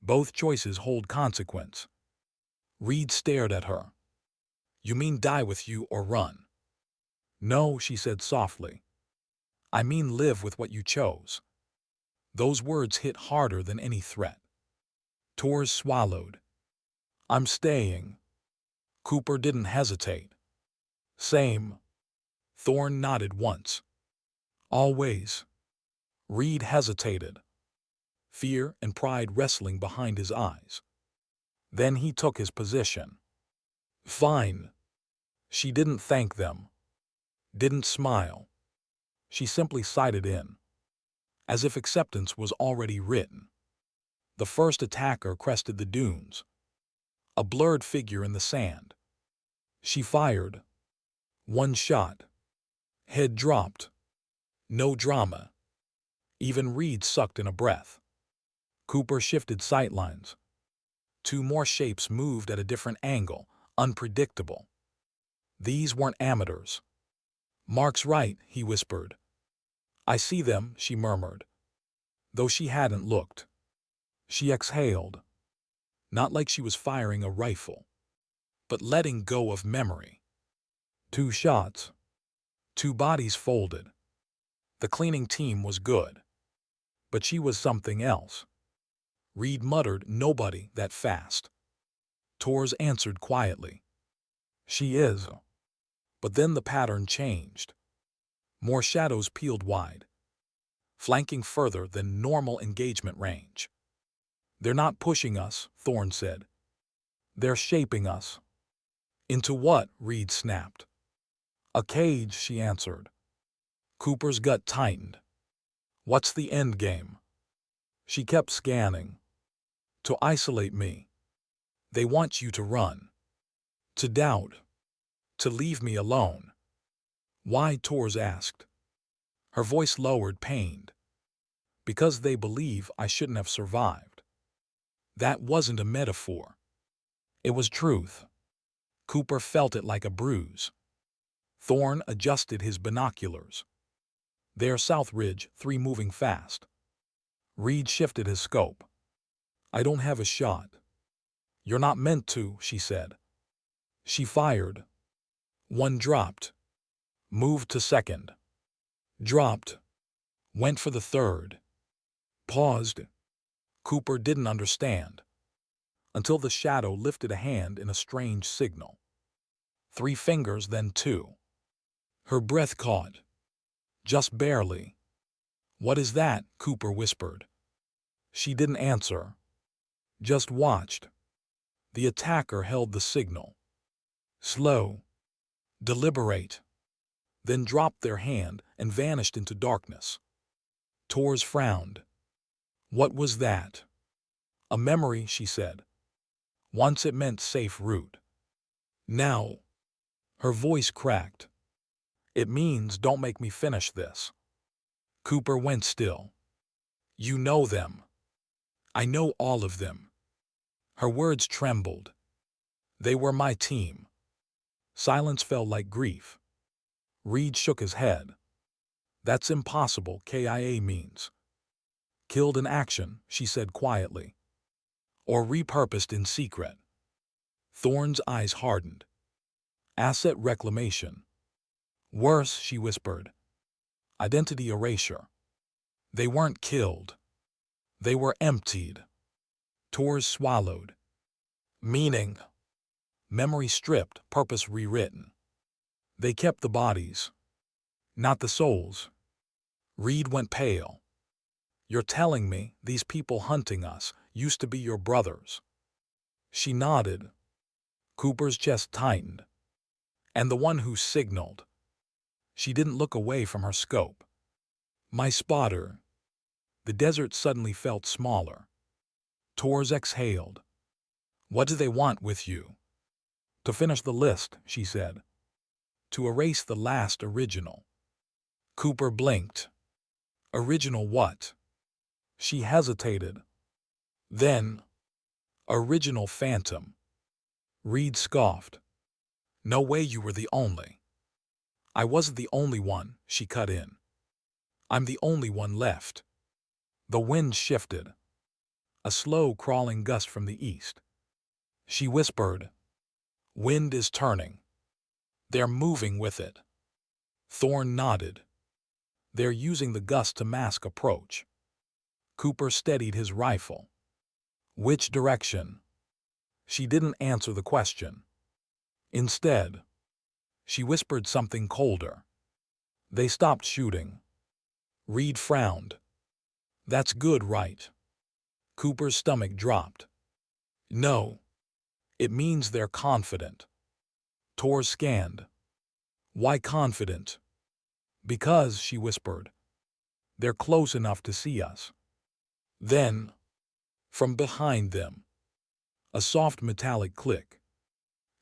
Both choices hold consequence. Reed stared at her. You mean die with you or run? No, she said softly. I mean live with what you chose. Those words hit harder than any threat. Tors swallowed. I'm staying. Cooper didn't hesitate. Same. Thorne nodded once. Always. Reed hesitated. Fear and pride wrestling behind his eyes. Then he took his position. Fine. She didn't thank them. Didn't smile. She simply sighted in. As if acceptance was already written. The first attacker crested the dunes. A blurred figure in the sand. She fired. One shot. Head dropped. No drama. Even Reed sucked in a breath. Cooper shifted sightlines. 2 more shapes moved at a different angle, unpredictable. These weren't amateurs. Mark's right, he whispered. I see them, she murmured. Though she hadn't looked. She exhaled. Not like she was firing a rifle, but letting go of memory. 2 shots. 2 bodies folded. The cleaning team was good. But she was something else. Reed muttered, nobody that fast. Tors answered quietly. She is. But then the pattern changed. More shadows peeled wide, flanking further than normal engagement range. They're not pushing us, Thorne said. They're shaping us. Into what? Reed snapped. A cage, she answered. Cooper's gut tightened. What's the end game? She kept scanning. To isolate me. They want you to run. To doubt. To leave me alone. Why? Tors asked. Her voice lowered, pained. Because they believe I shouldn't have survived. That wasn't a metaphor. It was truth. Cooper felt it like a bruise. Thorne adjusted his binoculars. There, South Ridge, 3 moving fast. Reed shifted his scope. I don't have a shot. You're not meant to, she said. She fired. 1 dropped. Moved to 2nd. Dropped. Went for the 3rd. Paused. Cooper didn't understand. Until the shadow lifted a hand in a strange signal. 3 fingers, then 2. Her breath caught. Just barely. What is that? Cooper whispered. She didn't answer. Just watched. The attacker held the signal. Slow. Deliberate. Then dropped their hand and vanished into darkness. Tors frowned. What was that? A memory, she said. Once it meant safe route. Now. Her voice cracked. It means don't make me finish this. Cooper went still. You know them. I know all of them. Her words trembled. They were my team. Silence fell like grief. Reed shook his head. That's impossible, KIA means. Killed in action, she said quietly. Or repurposed in secret. Thorne's eyes hardened. Asset reclamation. Worse, she whispered. Identity erasure. They weren't killed. They were emptied. Tors swallowed. Meaning. Memory stripped, purpose rewritten. They kept the bodies. Not the souls. Reed went pale. You're telling me these people hunting us used to be your brothers? She nodded. Cooper's chest tightened. And the one who signaled. She didn't look away from her scope. My spotter. The desert suddenly felt smaller. Tors exhaled. What do they want with you? To finish the list, she said. To erase the last original. Cooper blinked. Original what? She hesitated. Then, original phantom. Reed scoffed. No way you were the only. I wasn't the only one, she cut in. I'm the only one left. The wind shifted. A slow crawling gust from the east. She whispered. Wind is turning. They're moving with it. Thorne nodded. They're using the gust to mask approach. Cooper steadied his rifle. Which direction? She didn't answer the question. Instead, she whispered something colder. They stopped shooting. Reed frowned. That's good, right? Cooper's stomach dropped. No. It means they're confident. Tors scanned. Why confident? Because, she whispered. They're close enough to see us. Then, from behind them, a soft metallic click.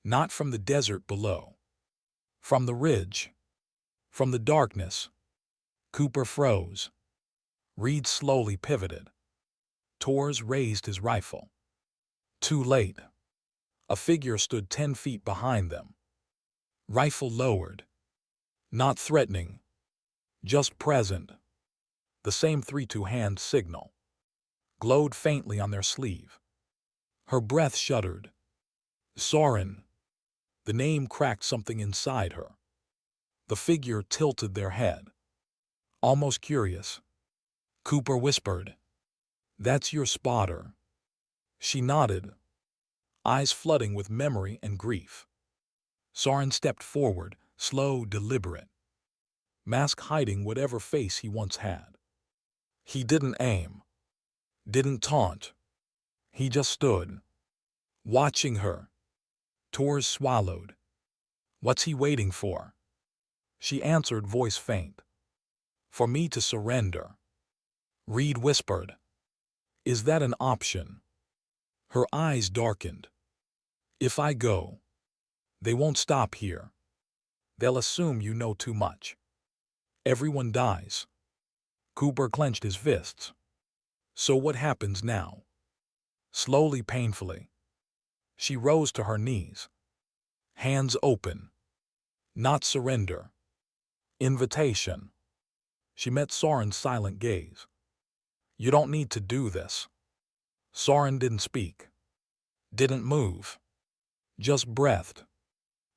Not from the desert below. From the ridge. From the darkness. Cooper froze. Reed slowly pivoted. Tors raised his rifle. Too late. A figure stood 10 feet behind them. Rifle lowered. Not threatening. Just present. The same 3-2 hand signal. Glowed faintly on their sleeve. Her breath shuddered. Soren. The name cracked something inside her. The figure tilted their head. Almost curious. Cooper whispered. That's your spotter. She nodded. eyes flooding with memory and grief. Soren stepped forward, slow, deliberate, mask hiding whatever face he once had. He didn't aim, didn't taunt. He just stood, watching her. Tors swallowed. What's he waiting for? She answered, voice faint. For me to surrender. Reed whispered. Is that an option? Her eyes darkened. If I go, they won't stop here. They'll assume you know too much. Everyone dies. Cooper clenched his fists. So what happens now? Slowly, painfully, she rose to her knees. Hands open. Not surrender. Invitation. She met Soren's silent gaze. You don't need to do this. Soren didn't speak. Didn't move. Just breathed.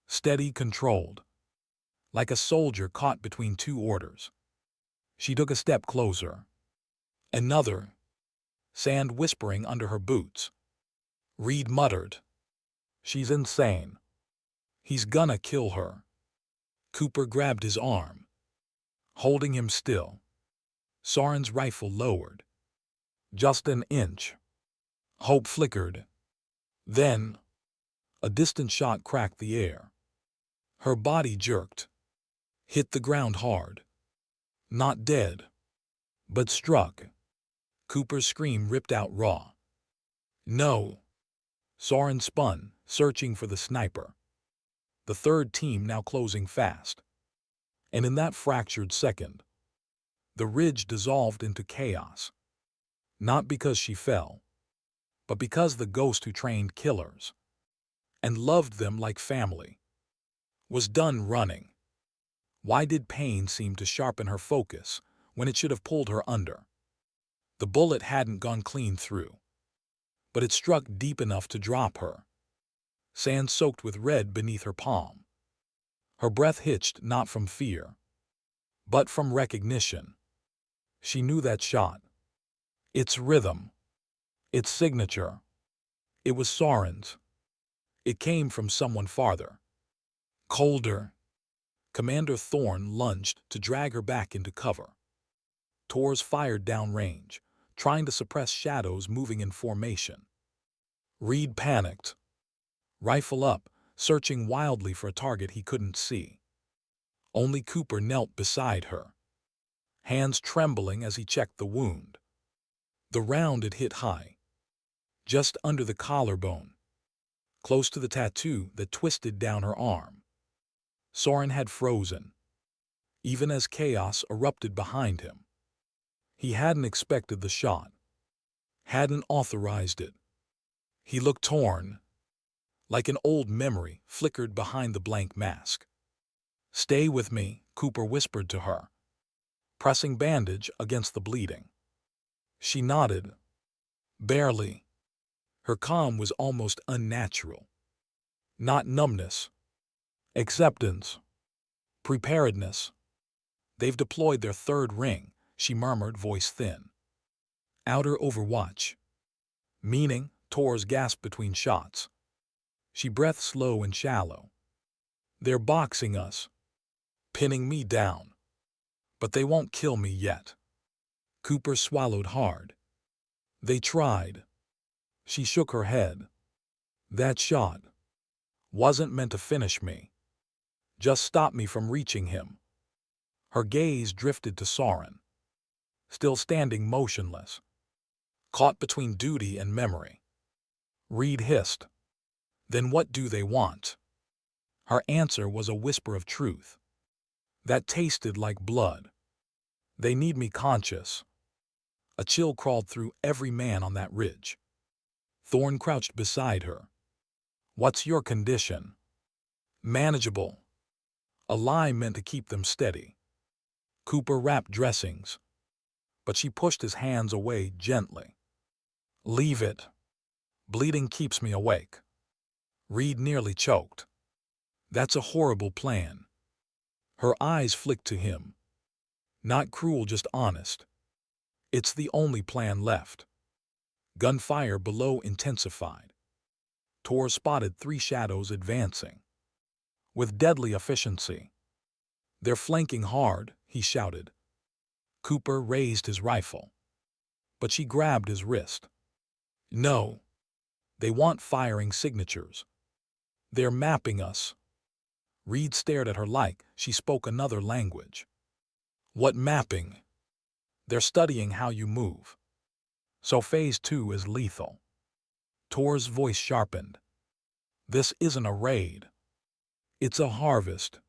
Steady, controlled. Like a soldier caught between two orders. She took a step closer. Another. Sand whispering under her boots. Reed muttered. She's insane. He's gonna kill her. Cooper grabbed his arm, holding him still. Soren's rifle lowered. Just an inch. Hope flickered. Then, a distant shot cracked the air. Her body jerked. Hit the ground hard. Not dead, but struck. Cooper's scream ripped out raw. No. Soren spun, searching for the sniper. The third team now closing fast. And in that fractured second, the ridge dissolved into chaos. Not because she fell, but because the ghost who trained killers and loved them like family was done running. Why did pain seem to sharpen her focus when it should have pulled her under? The bullet hadn't gone clean through, but it struck deep enough to drop her. Sand soaked with red beneath her palm. Her breath hitched not from fear, but from recognition. She knew that shot. Its rhythm. Its signature. It was Soren's. It came from someone farther. Colder. Commander Thorne lunged to drag her back into cover. Tors fired downrange, trying to suppress shadows moving in formation. Reed panicked. Rifle up, searching wildly for a target he couldn't see. Only Cooper knelt beside her, hands trembling as he checked the wound. The round had hit high, just under the collarbone, close to the tattoo that twisted down her arm. Soren had frozen, even as chaos erupted behind him. He hadn't expected the shot, hadn't authorized it. He looked torn, like an old memory flickered behind the blank mask. Stay with me, Cooper whispered to her, pressing bandage against the bleeding. She nodded, barely. Her calm was almost unnatural. Not numbness. Acceptance. Preparedness. They've deployed their third ring, she murmured, voice thin. Outer overwatch. Meaning, Tors gasped between shots. She breathed slow and shallow. They're boxing us, pinning me down. But they won't kill me yet. Cooper swallowed hard. They tried. She shook her head. That shot wasn't meant to finish me. Just stop me from reaching him. Her gaze drifted to Soren, still standing motionless, caught between duty and memory. Reed hissed. Then what do they want? Her answer was a whisper of truth that tasted like blood. They need me conscious. A chill crawled through every man on that ridge. Thorne crouched beside her. What's your condition? Manageable. A lie meant to keep them steady. Cooper wrapped dressings, but she pushed his hands away gently. Leave it. Bleeding keeps me awake. Reed nearly choked. That's a horrible plan. Her eyes flicked to him. Not cruel, just honest. It's the only plan left. Gunfire below intensified. Tor spotted 3 shadows advancing. With deadly efficiency. "They're flanking hard," he shouted. Cooper raised his rifle. But she grabbed his wrist. "No. They want firing signatures. They're mapping us." Reed stared at her like she spoke another language. "What mapping?" "They're studying how you move. So phase 2 is lethal." Tor's voice sharpened. "This isn't a raid. It's a harvest."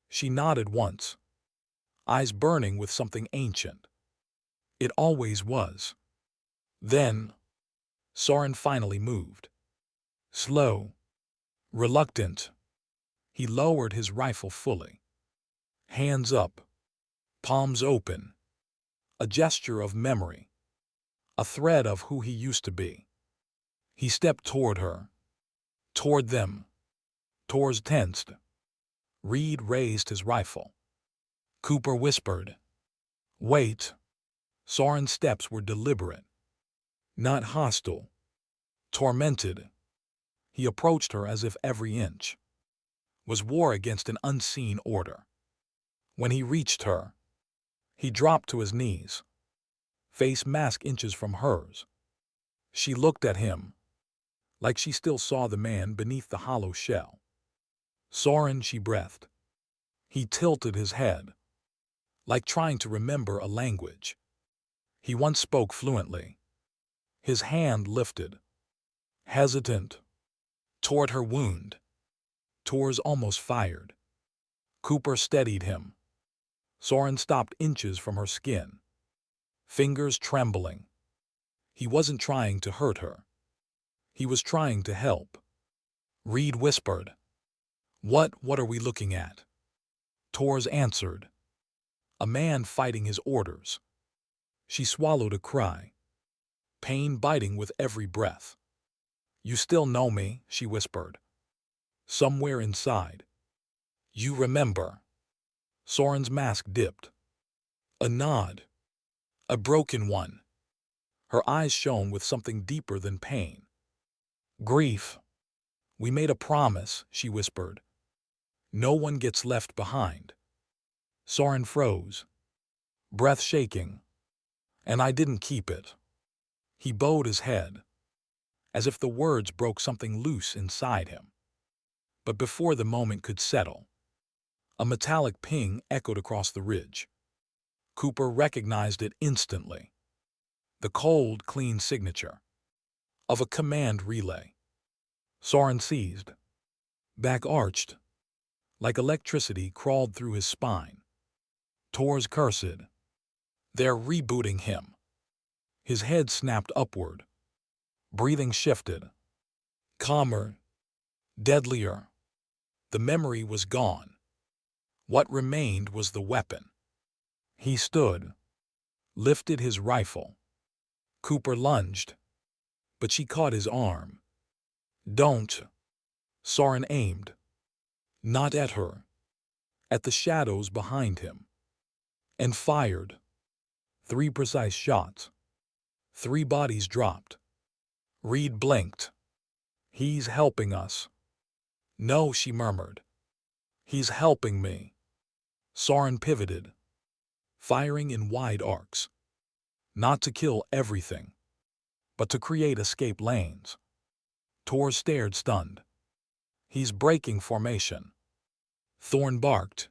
She nodded once, eyes burning with something ancient. "It always was." Then, Soren finally moved. Slow, reluctant. He lowered his rifle fully. Hands up, palms open. A gesture of memory. A thread of who he used to be. He stepped toward her. Toward them. Tor's tensed. Reed raised his rifle. Cooper whispered, "Wait." Soren's steps were deliberate. Not hostile. Tormented. He approached her as if every inch was war against an unseen order. When he reached her, he dropped to his knees, face mask inches from hers. She looked at him, like she still saw the man beneath the hollow shell. "Soren," she breathed. He tilted his head, like trying to remember a language he once spoke fluently. His hand lifted, hesitant, toward her wound. Tor's almost fired. Cooper steadied him. Soren stopped inches from her skin, fingers trembling. He wasn't trying to hurt her. He was trying to help. Reed whispered, What are we looking at?" Tor's answered, "A man fighting his orders." She swallowed a cry, pain biting with every breath. "You still know me," she whispered. Somewhere inside. "You remember." Soren's mask dipped. A nod. A broken one. Her eyes shone with something deeper than pain. "Grief. We made a promise," she whispered. "No one gets left behind." Soren froze, breath shaking. "And I didn't keep it." He bowed his head, as if the words broke something loose inside him. But before the moment could settle, a metallic ping echoed across the ridge. Cooper recognized it instantly. The cold, clean signature of a command relay. Soren seized, back arched, like electricity crawled through his spine. Tor's cursed. "They're rebooting him." His head snapped upward. Breathing shifted. Calmer. Deadlier. The memory was gone. What remained was the weapon. He stood, lifted his rifle. Cooper lunged, but she caught his arm. "Don't." Soren aimed. Not at her. At the shadows behind him. And fired. 3 precise shots. 3 bodies dropped. Reed blinked. "He's helping us." "No," she murmured. "He's helping me." Soren pivoted, firing in wide arcs. Not to kill everything, but to create escape lanes. Tor stared stunned. "He's breaking formation." Thorn barked.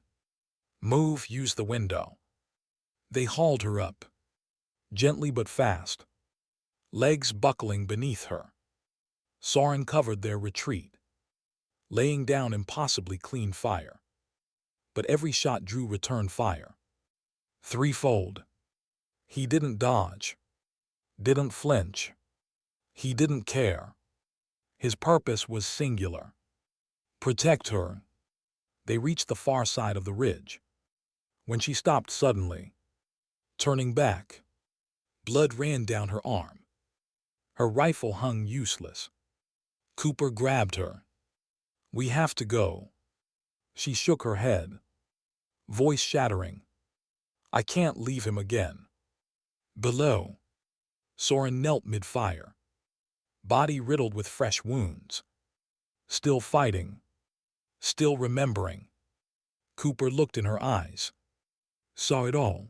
"Move, use the window." They hauled her up, gently but fast, legs buckling beneath her. Soren covered their retreat, laying down impossibly clean fire. But every shot drew return fire. Threefold. He didn't dodge, didn't flinch. He didn't care. His purpose was singular. Protect her. They reached the far side of the ridge, when she stopped suddenly, turning back. Blood ran down her arm. Her rifle hung useless. Cooper grabbed her. "We have to go." She shook her head, voice shattering. "I can't leave him again." Below, Soren knelt mid-fire, body riddled with fresh wounds. Still fighting. Still remembering. Cooper looked in her eyes. Saw it all.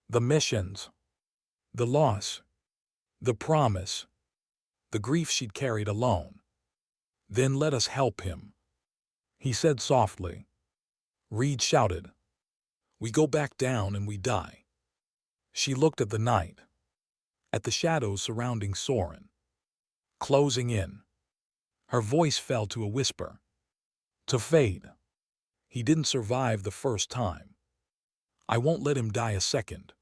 The missions. The loss. The promise. The grief she'd carried alone. Then let us help him, he said softly. Reed shouted. We go back down and we die. She looked at the night. At the shadows surrounding Soren. Closing in. Her voice fell to a whisper. To fade. He didn't survive the first time. I won't let him die a second.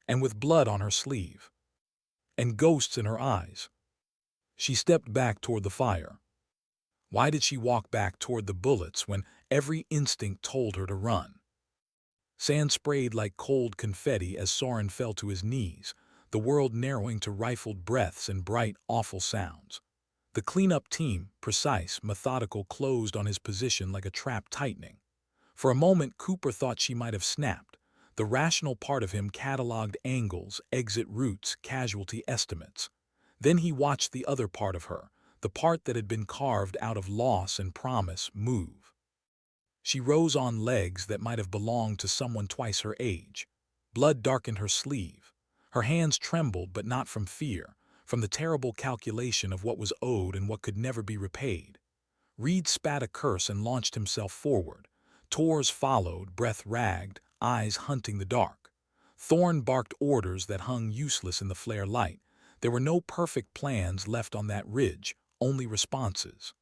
And with blood on her sleeve. And ghosts in her eyes. She stepped back toward the fire. Why did she walk back toward the bullets when every instinct told her to run? Sand sprayed like cold confetti as Soren fell to his knees, the world narrowing to rifled breaths and bright, awful sounds. The cleanup team, precise, methodical, closed on his position like a trap tightening. For a moment, Cooper thought she might have snapped. The rational part of him cataloged angles, exit routes, casualty estimates. Then he watched the other part of her, the part that had been carved out of loss and promise, move. She rose on legs that might have belonged to someone twice her age. Blood darkened her sleeve. Her hands trembled, but not from fear, from the terrible calculation of what was owed and what could never be repaid. Reed spat a curse and launched himself forward. Tors followed, breath ragged, eyes hunting the dark. Thorn barked orders that hung useless in the flare light. There were no perfect plans left on that ridge, only responses.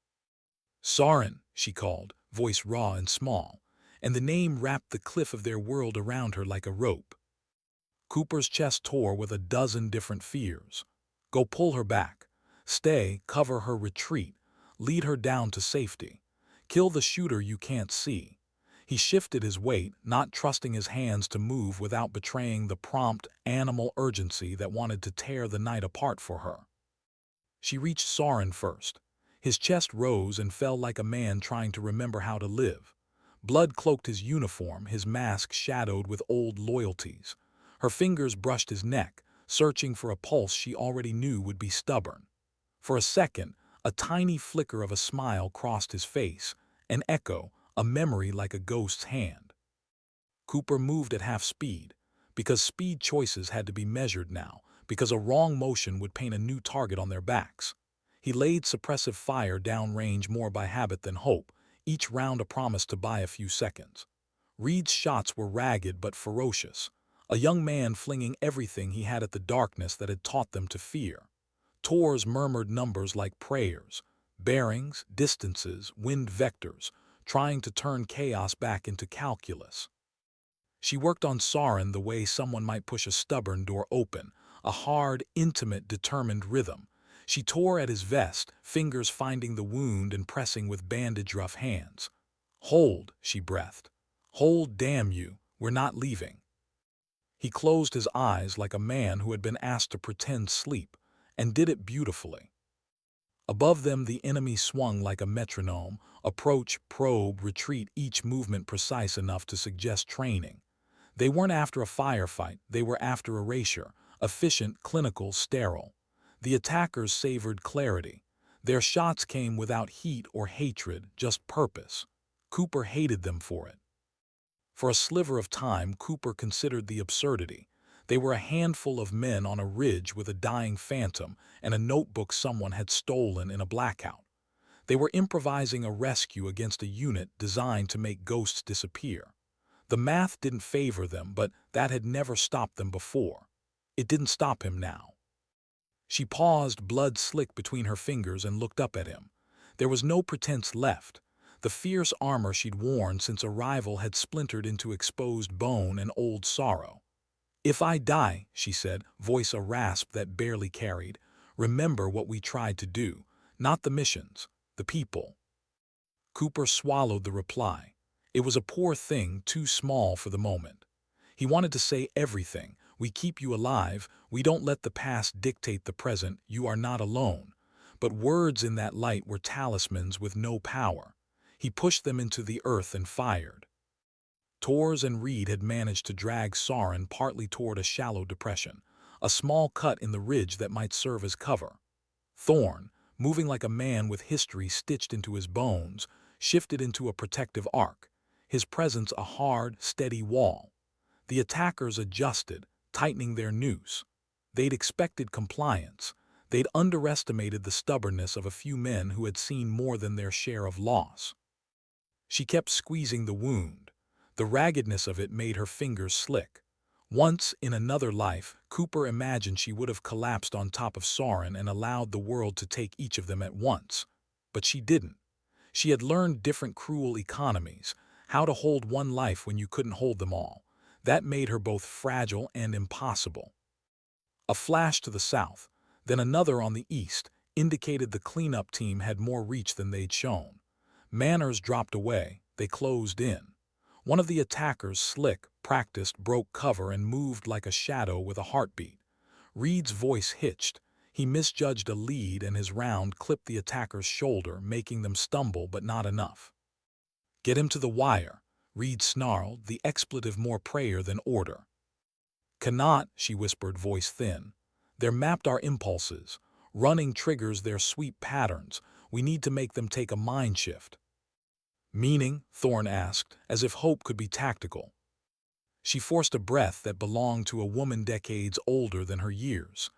Soren, she called, voice raw and small, and the name wrapped the cliff of their world around her like a rope. Cooper's chest tore with a dozen different fears. Go pull her back. Stay, cover her retreat. Lead her down to safety. Kill the shooter you can't see. He shifted his weight, not trusting his hands to move without betraying the prompt, animal urgency that wanted to tear the night apart for her. She reached Soren first. His chest rose and fell like a man trying to remember how to live. Blood cloaked his uniform, his mask shadowed with old loyalties. Her fingers brushed his neck, searching for a pulse she already knew would be stubborn. For a second, a tiny flicker of a smile crossed his face, an echo, a memory like a ghost's hand. Cooper moved at half speed, because speed choices had to be measured now, because a wrong motion would paint a new target on their backs. He laid suppressive fire downrange more by habit than hope, each round a promise to buy a few seconds. Reed's shots were ragged but ferocious, a young man flinging everything he had at the darkness that had taught them to fear. Tors murmured numbers like prayers, bearings, distances, wind vectors, trying to turn chaos back into calculus. She worked on Soren the way someone might push a stubborn door open, a hard, intimate, determined rhythm. She tore at his vest, fingers finding the wound and pressing with bandage-rough hands. Hold, she breathed. Hold, damn you, we're not leaving. He closed his eyes like a man who had been asked to pretend sleep, and did it beautifully. Above them the enemy swung like a metronome, approach, probe, retreat, each movement precise enough to suggest training. They weren't after a firefight, they were after erasure, efficient, clinical, sterile. The attackers savored clarity. Their shots came without heat or hatred, just purpose. Cooper hated them for it. For a sliver of time, Cooper considered the absurdity. They were a handful of men on a ridge with a dying phantom and a notebook someone had stolen in a blackout. They were improvising a rescue against a unit designed to make ghosts disappear. The math didn't favor them, but that had never stopped them before. It didn't stop him now. She paused, blood slick between her fingers, and looked up at him. There was no pretense left. The fierce armor she'd worn since arrival had splintered into exposed bone and old sorrow. If I die, she said, voice a rasp that barely carried, remember what we tried to do, not the missions, the people. Cooper swallowed the reply. It was a poor thing, too small for the moment. He wanted to say everything. We keep you alive. We don't let the past dictate the present. You are not alone. But words in that light were talismans with no power. He pushed them into the earth and fired. Tors and Reed had managed to drag Soren partly toward a shallow depression, a small cut in the ridge that might serve as cover. Thorn, moving like a man with history stitched into his bones, shifted into a protective arc, his presence a hard, steady wall. The attackers adjusted, tightening their noose. They'd expected compliance. They'd underestimated the stubbornness of a few men who had seen more than their share of loss. She kept squeezing the wound. The raggedness of it made her fingers slick. Once, in another life, Cooper imagined she would have collapsed on top of Soren and allowed the world to take each of them at once. But she didn't. She had learned different cruel economies, how to hold one life when you couldn't hold them all. That made her both fragile and impossible. A flash to the south, then another on the east, indicated the cleanup team had more reach than they'd shown. Manners dropped away, they closed in. One of the attackers, slick, practiced, broke cover and moved like a shadow with a heartbeat. Reed's voice hitched. He misjudged a lead and his round clipped the attacker's shoulder, making them stumble but not enough. "Get him to the wire," Reed snarled, the expletive more prayer than order. "Cannot," she whispered, voice thin. "They're mapped our impulses. Running triggers their sweep patterns. We need to make them take a mind shift." "Meaning?" Thorne asked, as if hope could be tactical. She forced a breath that belonged to a woman decades older than her years.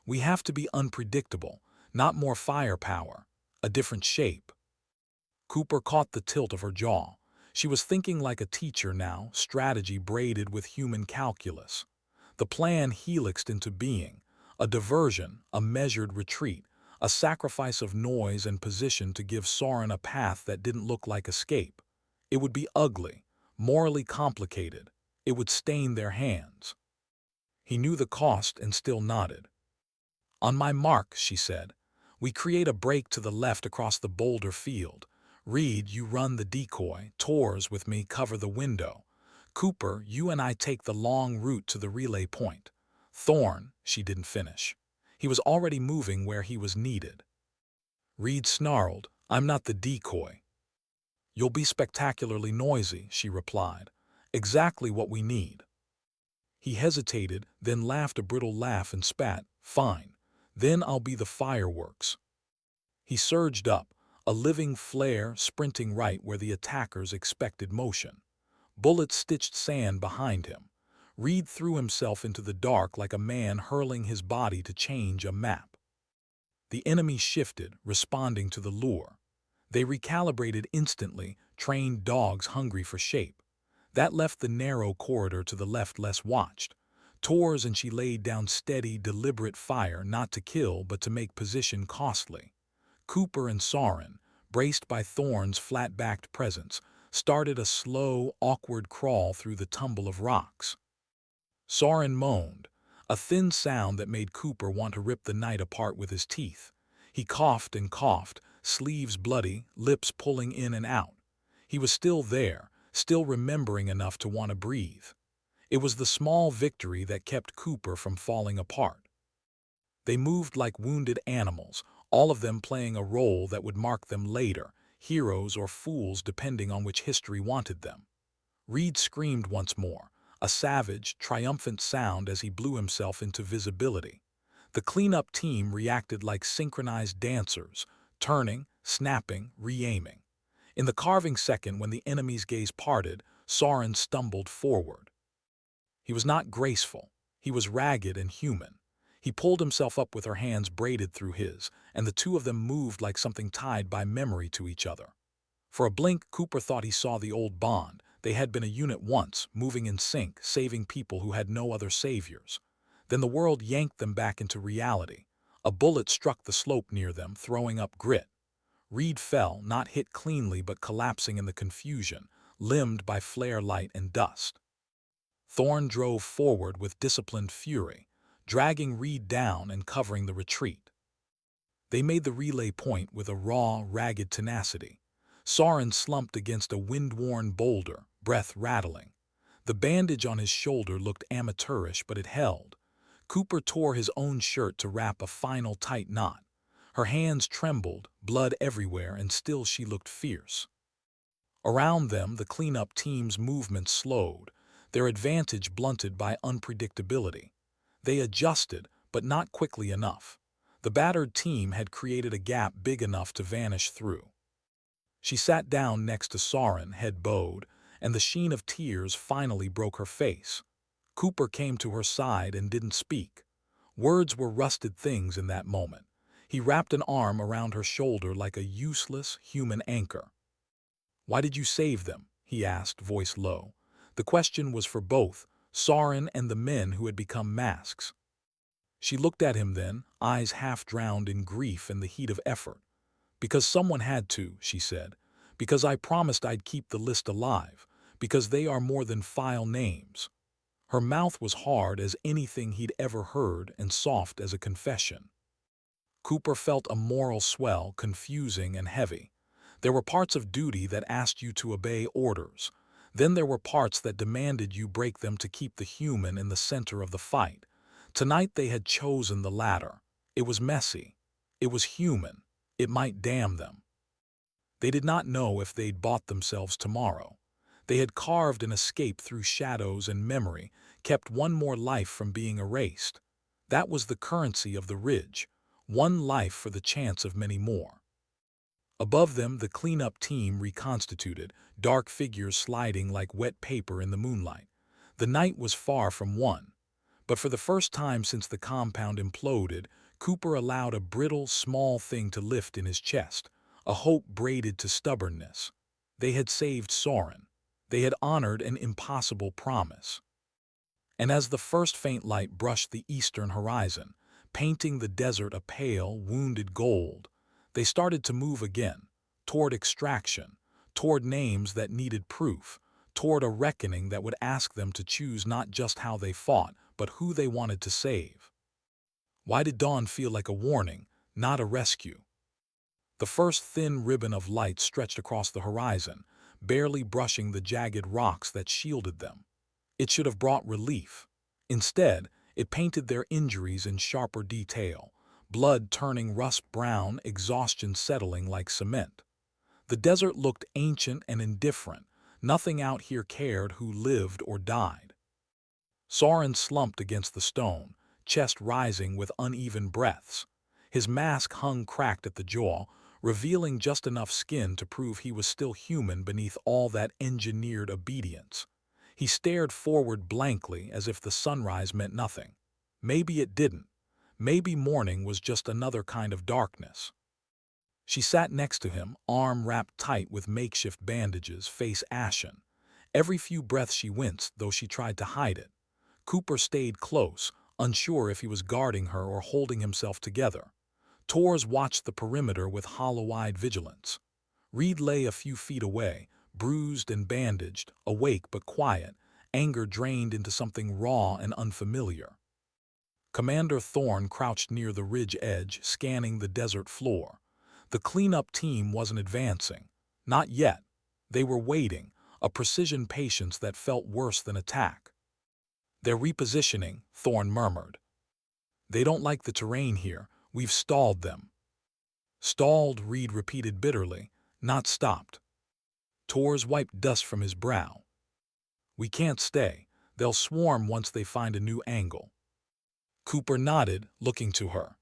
"We have to be unpredictable, not more firepower. A different shape." Cooper caught the tilt of her jaw. She was thinking like a teacher now, strategy braided with human calculus. The plan helixed into being, a diversion, a measured retreat, a sacrifice of noise and position to give Soren a path that didn't look like escape. It would be ugly, morally complicated. It would stain their hands. He knew the cost and still nodded. "On my mark," she said. "We create a break to the left across the boulder field. Reed, you run the decoy. Tors, with me, cover the window. Cooper, you and I take the long route to the relay point." Thorne, she didn't finish. He was already moving where he was needed. Reed snarled, "I'm not the decoy." "You'll be spectacularly noisy," she replied. "Exactly what we need." He hesitated, then laughed a brittle laugh and spat, "Fine. Then I'll be the fireworks." He surged up, a living flare sprinting right where the attackers expected motion. Bullets stitched sand behind him. Reed threw himself into the dark like a man hurling his body to change a map. The enemy shifted, responding to the lure. They recalibrated instantly, trained dogs hungry for shape. That left the narrow corridor to the left less watched. Tors and she laid down steady, deliberate fire, not to kill but to make position costly. Cooper and Soren, braced by Thorne's flat-backed presence, started a slow, awkward crawl through the tumble of rocks. Soren moaned, a thin sound that made Cooper want to rip the night apart with his teeth. He coughed and coughed, sleeves bloody, lips pulling in and out. He was still there, still remembering enough to want to breathe. It was the small victory that kept Cooper from falling apart. They moved like wounded animals, all of them playing a role that would mark them later, heroes or fools depending on which history wanted them. Reed screamed once more, a savage, triumphant sound as he blew himself into visibility. The cleanup team reacted like synchronized dancers, turning, snapping, re-aiming. In the carving second when the enemy's gaze parted, Soren stumbled forward. He was not graceful. He was ragged and human. He pulled himself up with her hands braided through his, and the two of them moved like something tied by memory to each other. For a blink, Cooper thought he saw the old bond. They had been a unit once, moving in sync, saving people who had no other saviors. Then the world yanked them back into reality. A bullet struck the slope near them, throwing up grit. Reed fell, not hit cleanly but collapsing in the confusion, limbed by flare light and dust. Thorne drove forward with disciplined fury, dragging Reed down and covering the retreat. They made the relay point with a raw, ragged tenacity. Soren slumped against a wind-worn boulder, breath rattling. The bandage on his shoulder looked amateurish, but it held. Cooper tore his own shirt to wrap a final tight knot. Her hands trembled, blood everywhere, and still she looked fierce. Around them, the cleanup team's movement slowed, their advantage blunted by unpredictability. They adjusted, but not quickly enough. The battered team had created a gap big enough to vanish through. She sat down next to Soren, head bowed, and the sheen of tears finally broke her face. Cooper came to her side and didn't speak. Words were rusted things in that moment. He wrapped an arm around her shoulder like a useless human anchor. "Why did you save them?" he asked, voice low. The question was for both, Soren and the men who had become masks. She looked at him then, eyes half drowned in grief and the heat of effort. "Because someone had to," she said. "Because I promised I'd keep the list alive. Because they are more than file names." Her mouth was hard as anything he'd ever heard and soft as a confession. Cooper felt a moral swell, confusing and heavy. There were parts of duty that asked you to obey orders. Then there were parts that demanded you break them to keep the human in the center of the fight. Tonight they had chosen the latter. It was messy. It was human. It might damn them. They did not know if they'd bought themselves tomorrow. They had carved an escape through shadows and memory, kept one more life from being erased. That was the currency of the Ridge, one life for the chance of many more. Above them, the cleanup team reconstituted, dark figures sliding like wet paper in the moonlight. The night was far from won. But for the first time since the compound imploded, Cooper allowed a brittle, small thing to lift in his chest, a hope braided to stubbornness. They had saved Soren. They had honored an impossible promise. And as the first faint light brushed the eastern horizon, painting the desert a pale, wounded gold, they started to move again, toward extraction, toward names that needed proof, toward a reckoning that would ask them to choose not just how they fought, but who they wanted to save. Why did dawn feel like a warning, not a rescue? The first thin ribbon of light stretched across the horizon, barely brushing the jagged rocks that shielded them. It should have brought relief. Instead, it painted their injuries in sharper detail, blood turning rust-brown, exhaustion settling like cement. The desert looked ancient and indifferent. Nothing out here cared who lived or died. Soren slumped against the stone, chest rising with uneven breaths. His mask hung cracked at the jaw, revealing just enough skin to prove he was still human beneath all that engineered obedience. He stared forward blankly as if the sunrise meant nothing. Maybe it didn't. Maybe morning was just another kind of darkness. She sat next to him, arm wrapped tight with makeshift bandages, face ashen. Every few breaths she winced, though she tried to hide it. Cooper stayed close, unsure if he was guarding her or holding himself together. Tors watched the perimeter with hollow-eyed vigilance. Reed lay a few feet away, bruised and bandaged, awake but quiet, anger drained into something raw and unfamiliar. Commander Thorne crouched near the ridge edge, scanning the desert floor. The cleanup team wasn't advancing. Not yet. They were waiting, a precision patience that felt worse than attack. "They're repositioning," Thorne murmured. "They don't like the terrain here. We've stalled them." "Stalled," Reed repeated bitterly, "not stopped." Tors wiped dust from his brow. "We can't stay. They'll swarm once they find a new angle." Cooper nodded, looking to her.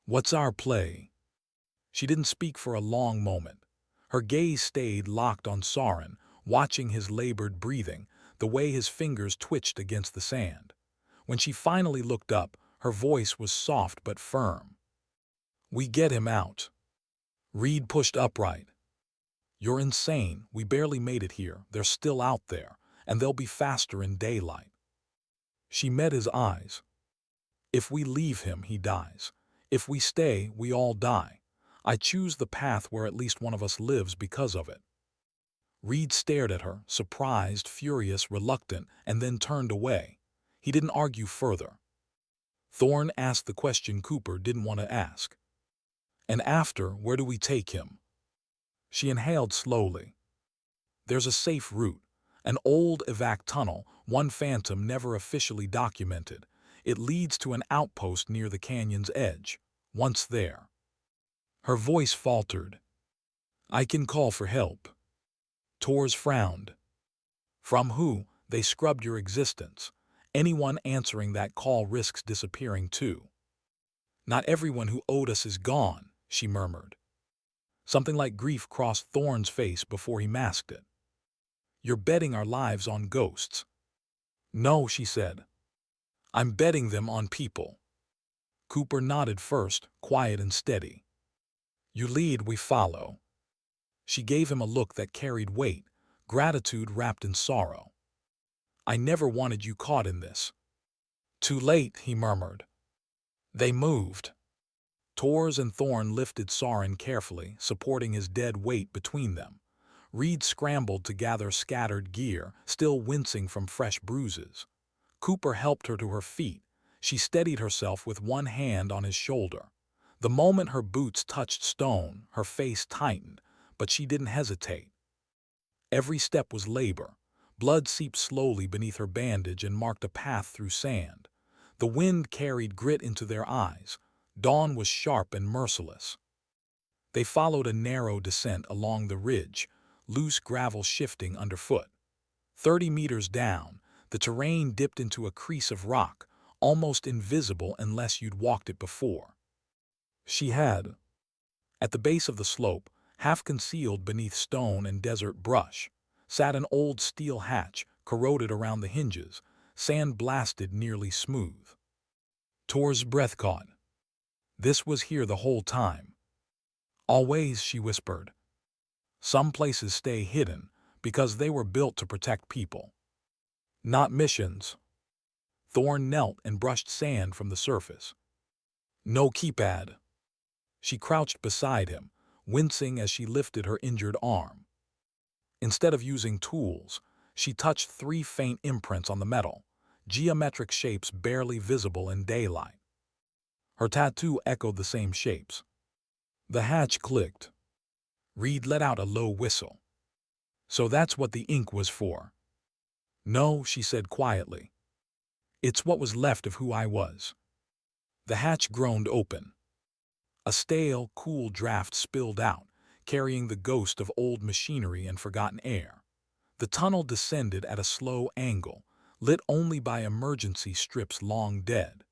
"What's our play?" She didn't speak for a long moment. Her gaze stayed locked on Soren, watching his labored breathing, the way his fingers twitched against the sand. When she finally looked up, her voice was soft but firm. "We get him out." Reed pushed upright. "You're insane. We barely made it here. They're still out there, and they'll be faster in daylight." She met his eyes. "If we leave him, he dies. If we stay, we all die. I choose the path where at least one of us lives because of it." Reed stared at her, surprised, furious, reluctant, and then turned away. He didn't argue further. Thorne asked the question Cooper didn't want to ask. "And after, where do we take him?" She inhaled slowly. "There's a safe route. An old evac tunnel, one phantom never officially documented. It leads to an outpost near the canyon's edge. Once there." Her voice faltered. "I can call for help." Tors frowned. "From who? They scrubbed your existence. Anyone answering that call risks disappearing too." Not everyone who owed us is gone, she murmured. Something like grief crossed Thorne's face before he masked it. You're betting our lives on ghosts. No, she said. I'm betting them on people. Cooper nodded first, quiet and steady. You lead, we follow. She gave him a look that carried weight, gratitude wrapped in sorrow. I never wanted you caught in this. Too late, he murmured. They moved. Tors and Thorne lifted Soren carefully, supporting his dead weight between them. Reed scrambled to gather scattered gear, still wincing from fresh bruises. Cooper helped her to her feet. She steadied herself with one hand on his shoulder. The moment her boots touched stone, her face tightened, but she didn't hesitate. Every step was labor. Blood seeped slowly beneath her bandage and marked a path through sand. The wind carried grit into their eyes. Dawn was sharp and merciless. They followed a narrow descent along the ridge, loose gravel shifting underfoot. 30 meters down, the terrain dipped into a crease of rock, almost invisible unless you'd walked it before. She had. At the base of the slope, half concealed beneath stone and desert brush, sat an old steel hatch, corroded around the hinges, sand blasted nearly smooth. Tor's breath caught. This was here the whole time. Always, she whispered. Some places stay hidden because they were built to protect people. Not missions. Thorne knelt and brushed sand from the surface. No keypad. She crouched beside him, wincing as she lifted her injured arm. Instead of using tools, she touched 3 faint imprints on the metal, geometric shapes barely visible in daylight. Her tattoo echoed the same shapes. The hatch clicked. Reed let out a low whistle. So that's what the ink was for. No, she said quietly. It's what was left of who I was. The hatch groaned open. A stale, cool draft spilled out, carrying the ghost of old machinery and forgotten air. The tunnel descended at a slow angle, lit only by emergency strips long dead.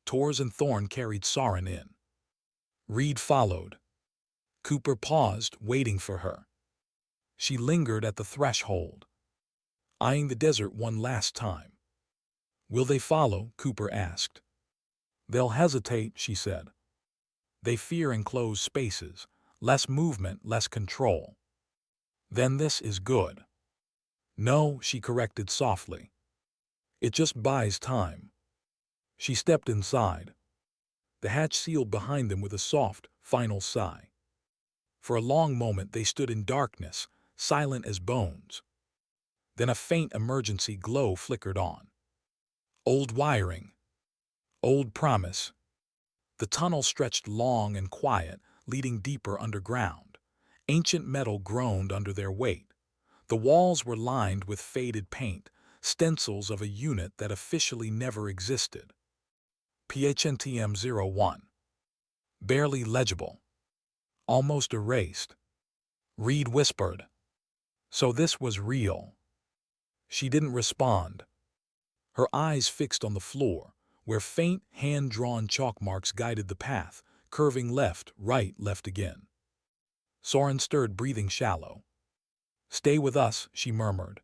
Tors and Thorne carried Soren in. Reed followed. Cooper paused, waiting for her. She lingered at the threshold, eyeing the desert one last time. Will they follow? Cooper asked. They'll hesitate, she said. They fear enclosed spaces, less movement, less control. Then this is good. No, she corrected softly. It just buys time. She stepped inside. The hatch sealed behind them with a soft, final sigh. For a long moment they stood in darkness, silent as bones. Then a faint emergency glow flickered on. Old wiring. Old promise. The tunnel stretched long and quiet, leading deeper underground. Ancient metal groaned under their weight. The walls were lined with faded paint, stencils of a unit that officially never existed. PHNTM-01. Barely legible. Almost erased. Reed whispered. So this was real. She didn't respond. Her eyes fixed on the floor, where faint, hand-drawn chalk marks guided the path, curving left, right, left again. Soren stirred, breathing shallow. Stay with us, she murmured.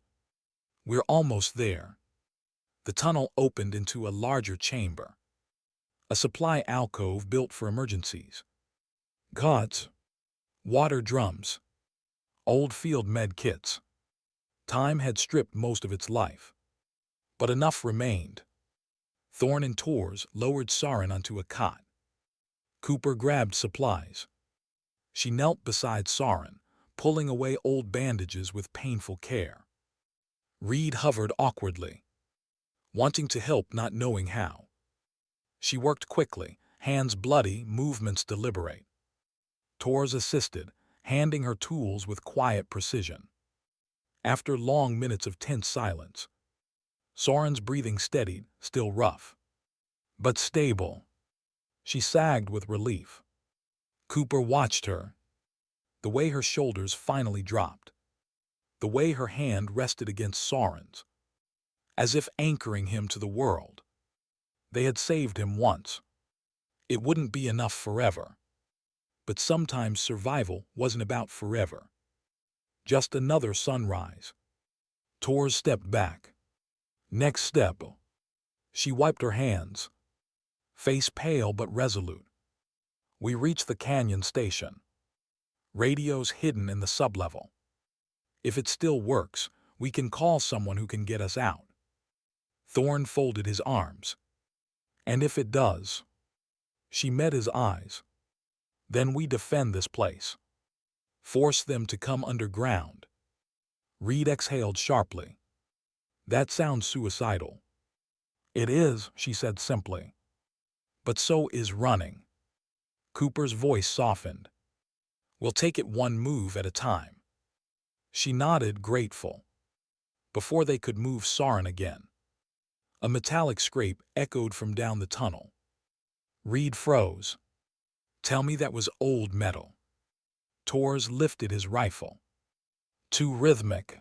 We're almost there. The tunnel opened into a larger chamber. A supply alcove built for emergencies. Cots. Water drums. Old field med kits. Time had stripped most of its life. But enough remained. Thorne and Tors lowered Soren onto a cot. Cooper grabbed supplies. She knelt beside Soren, pulling away old bandages with painful care. Reed hovered awkwardly, wanting to help, not knowing how. She worked quickly, hands bloody, movements deliberate. Tors assisted, handing her tools with quiet precision. After long minutes of tense silence, Soren's breathing steadied, still rough, but stable. She sagged with relief. Cooper watched her, the way her shoulders finally dropped, the way her hand rested against Soren's, as if anchoring him to the world. They had saved him once. It wouldn't be enough forever. But sometimes survival wasn't about forever. Just another sunrise. Tor stepped back. Next step. She wiped her hands, face pale but resolute. We reached the canyon station. Radios hidden in the sublevel. If it still works, we can call someone who can get us out. Thorn folded his arms. And if it does? She met his eyes. Then we defend this place. Force them to come underground. Reed exhaled sharply. That sounds suicidal. It is, she said simply. But so is running. Cooper's voice softened. We'll take it one move at a time. She nodded, grateful. Before they could move Soren again, a metallic scrape echoed from down the tunnel. Reed froze. Tell me that was old metal. Tors lifted his rifle. Too rhythmic.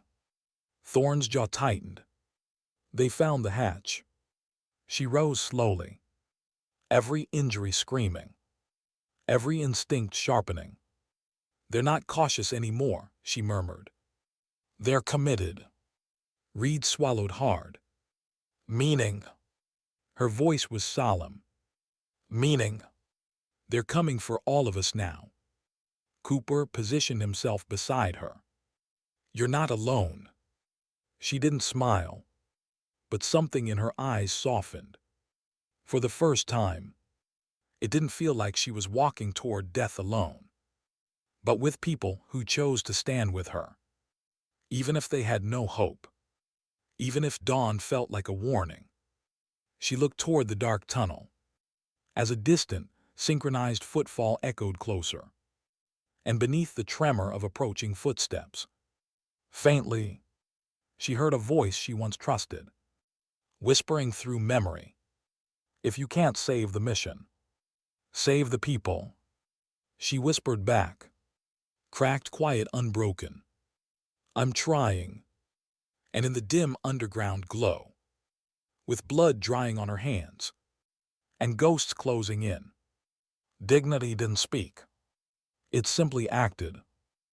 Thorn's jaw tightened. They found the hatch. She rose slowly. Every injury screaming. Every instinct sharpening. They're not cautious anymore, she murmured. They're committed. Reed swallowed hard. Meaning. Her voice was solemn. Meaning. They're coming for all of us now. Cooper positioned himself beside her. You're not alone. She didn't smile, but something in her eyes softened. For the first time, it didn't feel like she was walking toward death alone, but with people who chose to stand with her. Even if they had no hope. Even if dawn felt like a warning. She looked toward the dark tunnel. As a distant, synchronized footfall echoed closer. And beneath the tremor of approaching footsteps, faintly, she heard a voice she once trusted, whispering through memory. If you can't save the mission, save the people. She whispered back, cracked, quiet, unbroken. I'm trying. And in the dim underground glow, with blood drying on her hands, and ghosts closing in, dignity didn't speak. It simply acted.